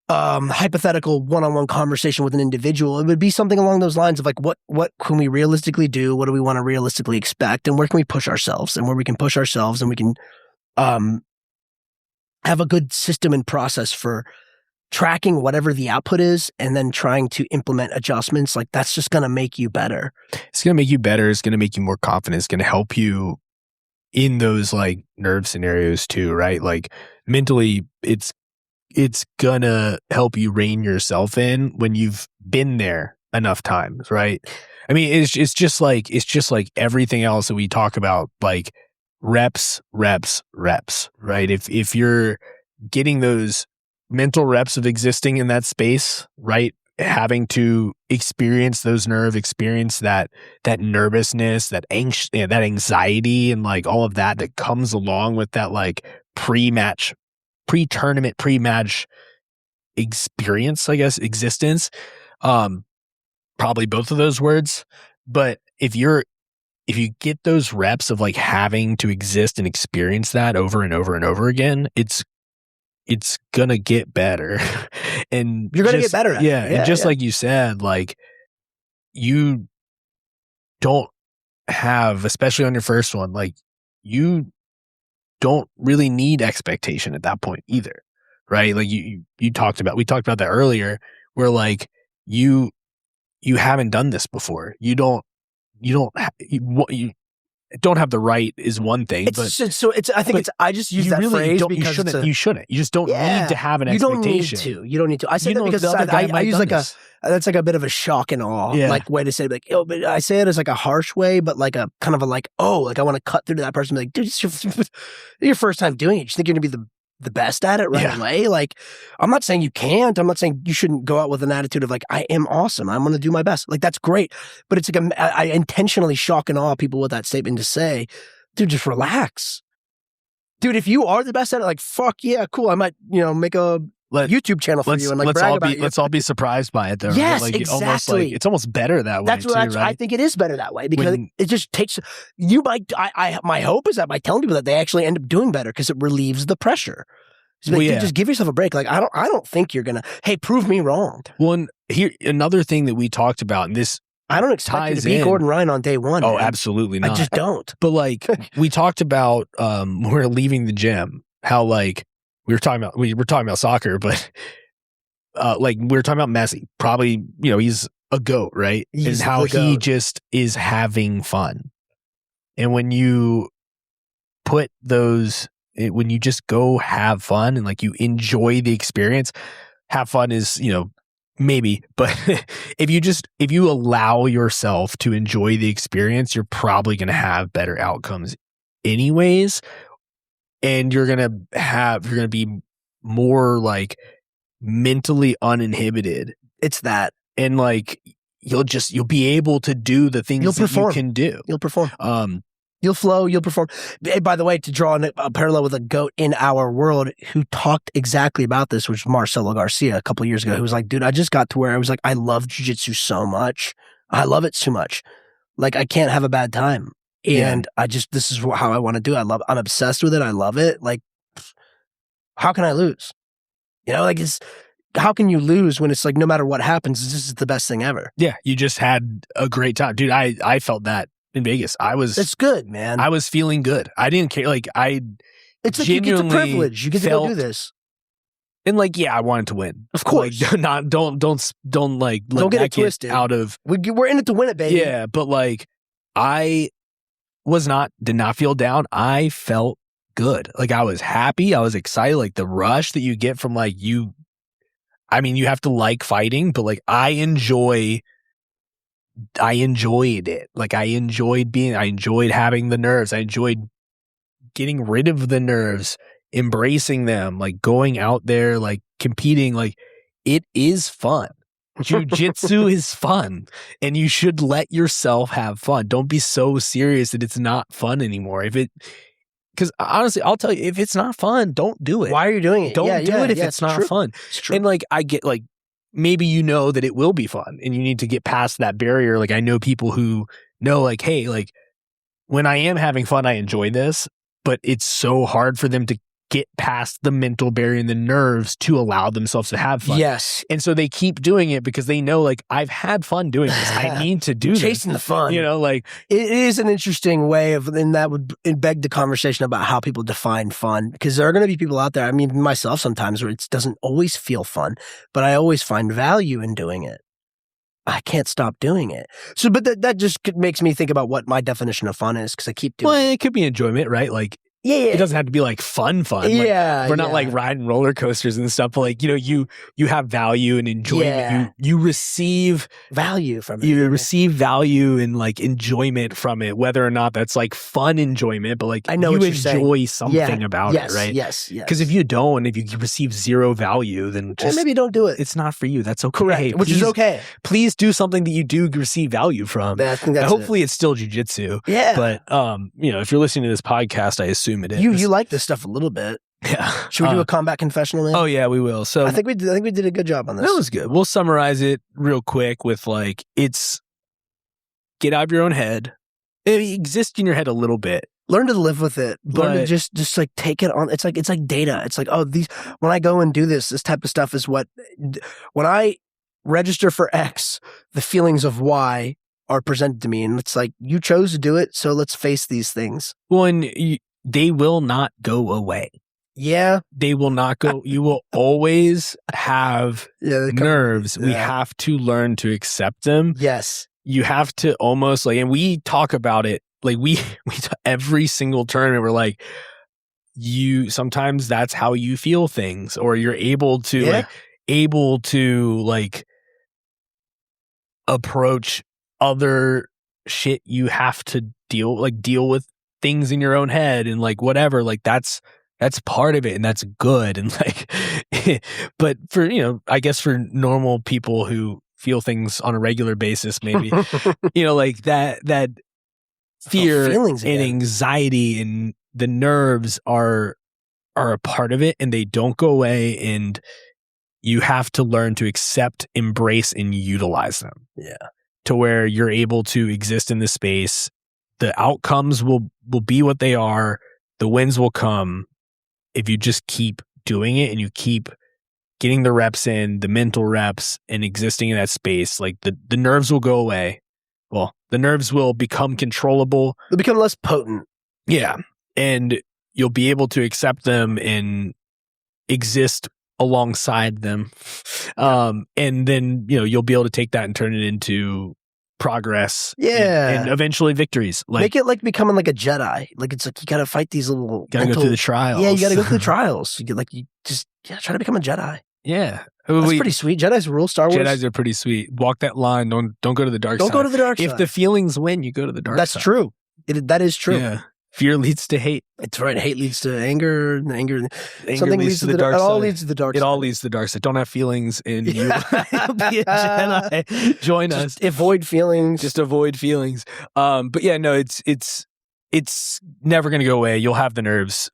hypothetical one-on-one conversation with an individual, it would be something along those lines of like, what can we realistically do? What do we want to realistically expect? And where can we push ourselves? And where we can push ourselves and we can have a good system and process for tracking whatever the output is and then trying to implement adjustments. Like, that's just going to make you better.
It's going to make you better. It's going to make you more confident. It's going to help you in those like nerve scenarios too, right? Like mentally, it's going to help you rein yourself in when you've been there enough times, right? I mean, it's just like everything else that we talk about, like reps, right? If you're getting those mental reps of existing in that space, right? Having to experience those experience that nervousness, that anxiety, and like all of that comes along with that like pre-tournament, pre-match experience, I guess, existence. Probably both of those words. But if you get those reps of like having to exist and experience that over and over and over again, it's gonna get better. And
you're gonna get better at it.
And just like you said, like, you don't have, especially on your first one, like, you don't really need expectation at that point either, right? Like we talked about that earlier, where like you haven't done this before. You don't have the right is one thing,
I just use that phrase because
you shouldn't. You just don't need to have an expectation.
You don't need to. I say that because I use like that's like a bit of a shock and awe, like way to say, like, oh, but I say it as like a harsh way, but like a kind of a like, oh, like I want to cut through to that person and be like, dude, it's your first time doing it. You think you're gonna be the best at it right away? Like, I'm not saying you can't. I'm not saying you shouldn't go out with an attitude of like, I am awesome. I'm going to do my best. Like, that's great. But it's like, I intentionally shock and awe people with that statement to say, dude, just relax. Dude, if you are the best at it, like, fuck yeah, cool. I might, make a YouTube channel for you and like brag about you.
Let's all be surprised by it though.
Yes,
right? Like,
exactly.
It's almost better that way.
That's what
right?
I think it is better that way because it just takes, my hope is that by telling people that they actually end up doing better because it relieves the pressure. So like, dude, just give yourself a break. Like, I don't think you're going to, hey, prove me wrong.
Well, and here, another thing that we talked about, and this
I don't expect you to beat Gordon Ryan on day one.
Oh,
man.
absolutely not.
I just don't.
But like, we talked about, when we were leaving the gym, how like, we were talking about soccer, but like we were talking about Messi, probably, he's a GOAT, right?
He's
and how
the GOAT.
he just is having fun. And when you put when you just go have fun and like you enjoy the experience, have fun is, maybe, but if you allow yourself to enjoy the experience, you're probably going to have better outcomes anyways. And you're going to be more like mentally uninhibited.
It's that.
And like, you'll be able to do the things that you can do.
You'll perform. You'll flow, you'll perform. Hey, by the way, to draw a parallel with a GOAT in our world who talked exactly about this, which was Marcelo Garcia a couple of years ago, who was like, dude, I just got to where I was like, I love jiu-jitsu so much. I love it too much. Like, I can't have a bad time. And this is how I want to do it. I'm obsessed with it. I love it. Like, how can I lose? You know, like how can you lose when it's like, no matter what happens, this is the best thing ever.
Yeah. You just had a great time. Dude, I felt that in Vegas.
It's good, man.
I was feeling good. I didn't care. Like,
it's like you get the privilege. You get to go do this.
And like, yeah, I wanted to win.
Of course.
Like, don't get it
twisted.
Out of,
we're in it to win it, baby.
Yeah. But like, I did not feel down. I felt good. Like, I was happy. I was excited. Like, the rush that you get from like you have to like fighting, but like I enjoyed it. Like, I enjoyed having the nerves. I enjoyed getting rid of the nerves, embracing them, like going out there, like competing. Like, it is fun. Jiu-jitsu is fun, and you should let yourself have fun. Don't be so serious that it's not fun anymore. Because honestly, I'll tell you, if it's not fun, don't do it.
Why are you doing it?
Don't do it if it's not fun.
It's true.
And like, I get like, maybe you know that it will be fun and you need to get past that barrier. Like, I know people who know like, hey, like when I am having fun, I enjoy this, but it's so hard for them to get past the mental barrier and the nerves to allow themselves to have fun.
Yes.
And so they keep doing it because they know, like, I've had fun doing this. I need to do this.
Chasing the fun.
You know, like,
it is an interesting way of, and that would beg the conversation about how people define fun. Because there are going to be people out there, I mean, myself sometimes, where it doesn't always feel fun, but I always find value in doing it. I can't stop doing it. So, but that just makes me think about what my definition of fun is, because I keep doing it.
Well, it could be enjoyment, right? Like,
yeah.
It doesn't have to be like fun. Like,
yeah.
We're not like riding roller coasters and stuff, but like, you know, you have value and enjoyment.
Yeah.
You receive
value from it.
You receive value and like enjoyment from it, whether or not that's like fun enjoyment, but like,
I know
you
what you're
enjoy
saying.
something about it, right?
Yes.
Because if you don't, if you receive zero value, then just
maybe don't do it.
It's not for you. That's okay.
Correct. Which is okay.
Please do something that you do receive value from.
I think that's
hopefully it's still jiu-jitsu.
Yeah.
But you know, if you're listening to this podcast, I assume it is.
You like this stuff a little bit.
Yeah.
Should we do a combat confessional then?
Oh yeah, we will. So
I think we did a good job on this.
That was good. We'll summarize it real quick with like, it's get out of your own head. Exist in your head a little bit.
Learn to live with it. Learn to just like take it on. It's like data. It's like, oh, when I go and do this type of stuff is when I register for X, the feelings of Y are presented to me. And it's like, you chose to do it, so let's face these things.
Well, and they will not go away.
Yeah.
They will not go. You will always have nerves.
Yeah.
We have to learn to accept them.
Yes.
You have to almost like, and we talk about it, like we every single tournament, we're like, sometimes that's how you feel things, or you're able to approach other shit you have to deal with things in your own head and like whatever, like that's part of it, and that's good. And like but for, you know, I guess for normal people who feel things on a regular basis, maybe you know, like that fear and anxiety and the nerves are a part of it, and they don't go away, and you have to learn to accept, embrace, and utilize them.
Yeah.
To where you're able to exist in this space. The outcomes will be what they are. The wins will come if you just keep doing it and you keep getting the reps in, the mental reps, and existing in that space. Like the nerves will go away. Well, the nerves will become controllable.
They'll become less potent.
Yeah. And you'll be able to accept them and exist alongside them. And then, you know, you'll be able to take that and turn it into progress. And eventually victories. Like,
make it like becoming like a Jedi. Like, it's like you gotta fight these little
go through the trials.
Yeah, you gotta go through the trials. Try to become a Jedi.
Yeah.
That's pretty sweet. Jedi's rule, Star Wars.
Jedis are pretty sweet. Walk that line. Don't go to the dark side.
Don't go to the dark side.
If the feelings win, you go to the dark side.
That's true. That is true.
Yeah. Fear leads to hate.
It's right. Hate leads to anger. Anger
something leads to the dark side.
It all leads to the dark side.
It all leads to the dark side. Don't have feelings, and you'll be a Jedi. Join us.
Avoid feelings.
Just avoid feelings. But yeah, no, it's it's never going to go away. You'll have the nerves.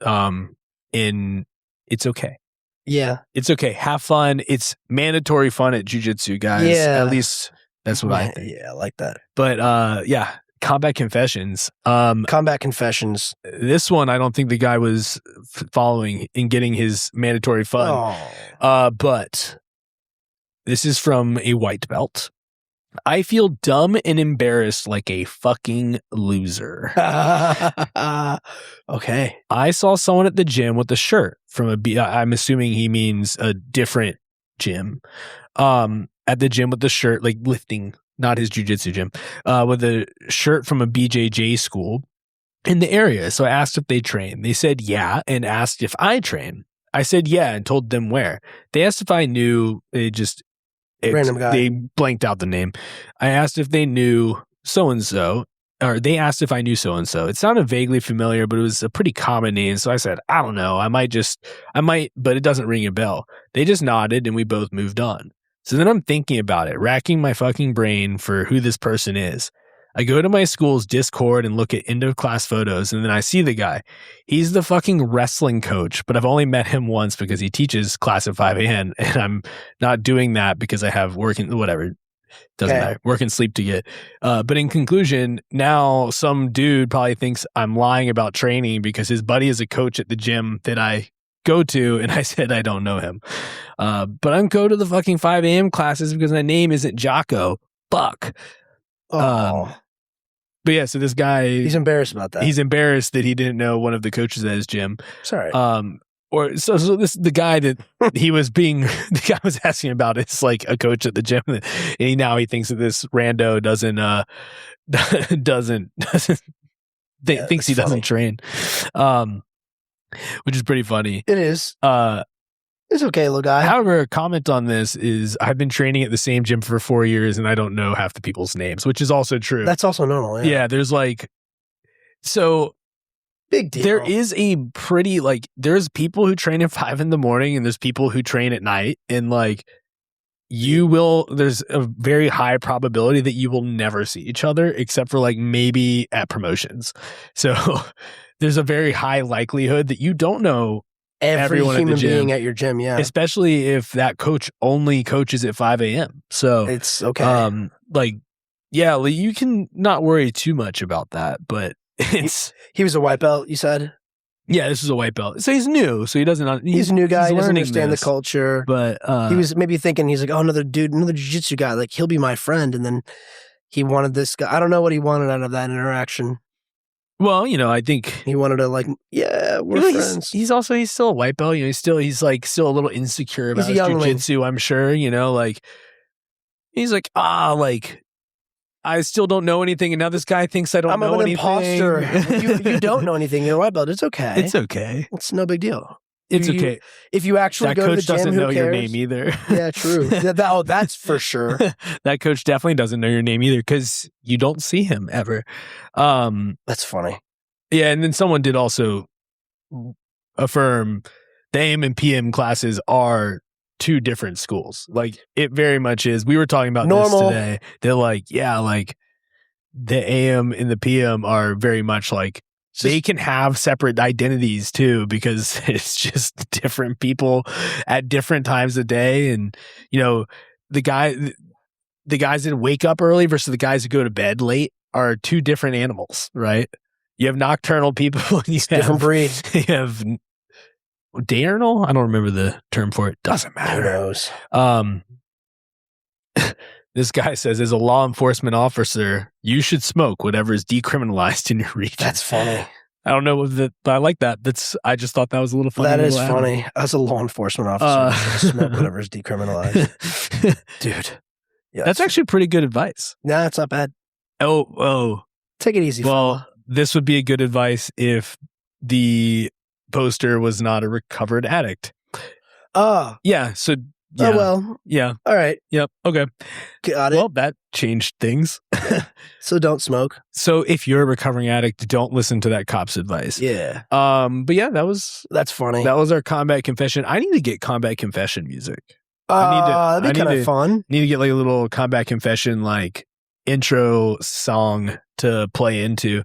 It's okay.
Yeah.
It's okay. Have fun. It's mandatory fun at jiu-jitsu, guys.
Yeah.
At least that's what I think.
Yeah, I like that.
But yeah, combat confessions.
Combat confessions.
This one, I don't think the guy was following in getting his mandatory fun. But this is from a white belt. I feel dumb and embarrassed like a fucking loser.
Okay.
I saw someone at the gym with a shirt from I'm assuming he means a different gym. At the gym with the shirt, like lifting, not his jiu-jitsu gym, with a shirt from a BJJ school in the area. So I asked if they train. They said yeah, and asked if I train. I said yeah, and told them where. They asked if I knew.
Random guy.
They blanked out the name. I asked if they knew so-and-so, or they asked if I knew so-and-so. It sounded vaguely familiar, but it was a pretty common name. So I said, I don't know. I might, but it doesn't ring a bell. They just nodded and we both moved on. So then I'm thinking about it, racking my fucking brain for who this person is. I go to my school's Discord and look at end of class photos, and then I see the guy. He's the fucking wrestling coach, but I've only met him once because he teaches class at 5 a.m. and I'm not doing that because I have work and whatever. Doesn't matter. Work and sleep to get. But in conclusion, now some dude probably thinks I'm lying about training because his buddy is a coach at the gym that I go to, and I said I don't know him. But I'm go to the fucking 5 a.m. classes because my name isn't Jocko. Fuck. But yeah, so this guy,
he's embarrassed about that.
He's embarrassed that he didn't know one of the coaches at his gym.
Sorry.
So this the guy that the guy was asking about is like a coach at the gym, and now he thinks that this rando thinks he doesn't train, which is pretty funny.
It is. It's okay, little guy.
However, a comment on this is I've been training at the same gym for 4 years and I don't know half the people's names, which is also true.
That's also normal. Yeah.
There's so
big deal.
There is a pretty there's people who train at 5 a.m. and there's people who train at night, and there's a very high probability that you will never see each other except for maybe at promotions. So there's a very high likelihood that you don't know everyone
human
at the gym,
being at your gym, yeah.
Especially if that coach only coaches at 5 a.m. So
it's okay.
You can not worry too much about that, but
he was a white belt, you said?
Yeah, this is a white belt. So he's new, so he's a
new guy, he doesn't understand the culture.
But
he was maybe thinking, he's like, oh, another jiu-jitsu guy, he'll be my friend, and then he wanted this guy. I don't know what he wanted out of that interaction.
Well, I think
he wanted to we're friends.
He's still a white belt. He's still a little insecure about his jiu-jitsu. I'm sure. He's like, I still don't know anything, and now this guy thinks I don't know anything.
I'm an imposter. you don't know anything. You're a white belt. It's okay.
It's okay.
It's no big deal.
It's okay.
If you actually go to the gym,
that coach doesn't know
who cares?
your name either.
Yeah, true. That's for sure.
That coach definitely doesn't know your name either because you don't see him ever.
That's funny.
Yeah, and then someone did also affirm the AM and PM classes are two different schools. It very much is. We were talking about this today. They're the AM and the PM are very much they can have separate identities too, because it's just different people at different times of day. And, the guys that wake up early versus the guys that go to bed late are two different animals, right? You have nocturnal people. And
different breed.
You have diurnal? I don't remember the term for it. Doesn't matter.
Who knows?
This guy says, as a law enforcement officer, you should smoke whatever is decriminalized in your region.
That's funny.
I don't know but I like that. I just thought that was a little funny.
That is funny. As a law enforcement officer, you should smoke whatever is decriminalized. Dude.
Yeah, that's actually pretty good advice.
Nah, it's not bad.
Oh.
Take it easy.
Well, this would be a good advice if the poster was not a recovered addict. Yeah. So. Yeah.
Oh, well.
Yeah.
All right.
Yep. Okay.
Got it.
Well, that changed things.
So don't smoke.
So if you're a recovering addict, don't listen to that cop's advice.
Yeah.
But yeah, that's funny. That was our combat confession. I need to get combat confession music.
That'd be kind of fun.
Need to get a little combat confession intro song to play into.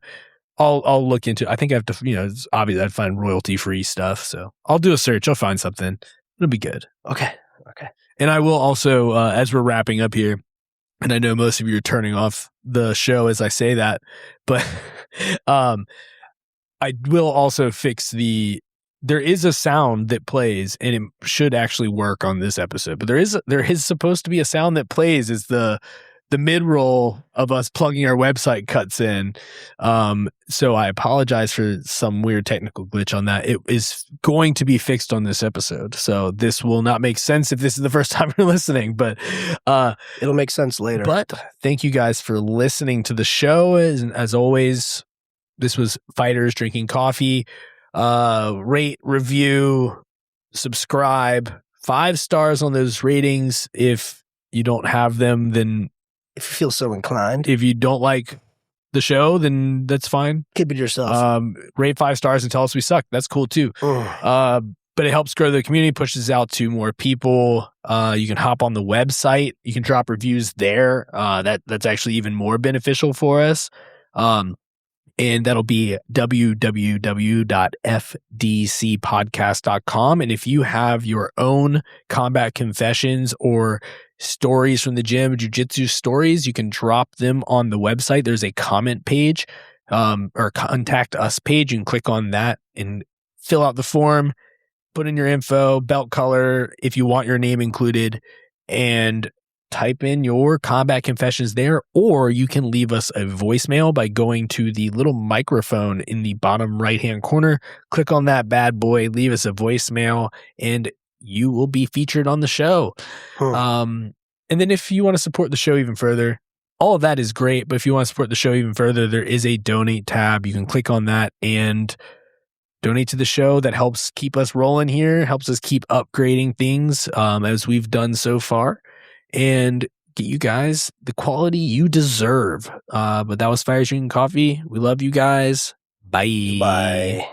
I'll look into. I think I have to. It's obvious I'd find royalty free stuff. So I'll do a search. I'll find something. It'll be good.
Okay.
And I will also, as we're wrapping up here, and I know most of you are turning off the show as I say that, but I will also fix there is a sound that plays, and it should actually work on this episode, but there is supposed to be a sound that plays as the mid-roll of us plugging our website cuts in. So I apologize for some weird technical glitch on that. It is going to be fixed on this episode. So this will not make sense if this is the first time you're listening, but
it'll make sense later.
But thank you guys for listening to the show. As always, this was Fighters Drinking Coffee. Rate, review, subscribe, 5 stars on those ratings. If you don't have them, then
if you feel so inclined.
If you don't like the show, then that's fine.
Keep it yourself.
Rate 5 stars and tell us we suck. That's cool too. But it helps grow the community, pushes out to more people. You can hop on the website. You can drop reviews there. That's actually even more beneficial for us. And that'll be www.fdcpodcast.com. And if you have your own combat confessions or stories from the gym, jiu-jitsu stories, you can drop them on the website. There's a comment page or contact us page. You can click on that and fill out the form, put in your info, belt color, if you want your name included, and type in your combat confessions there, or you can leave us a voicemail by going to the little microphone in the bottom right-hand corner. Click on that bad boy, leave us a voicemail, and you will be featured on the show. And then if you want to support the show even further, all of that is great, but if you want to support the show even further, there is a donate tab. You can click on that and donate to the show. That helps keep us rolling here, helps us keep upgrading things as we've done so far, and get you guys the quality you deserve. But that was Fighters Drinking Coffee. We love you guys. Bye.
Bye.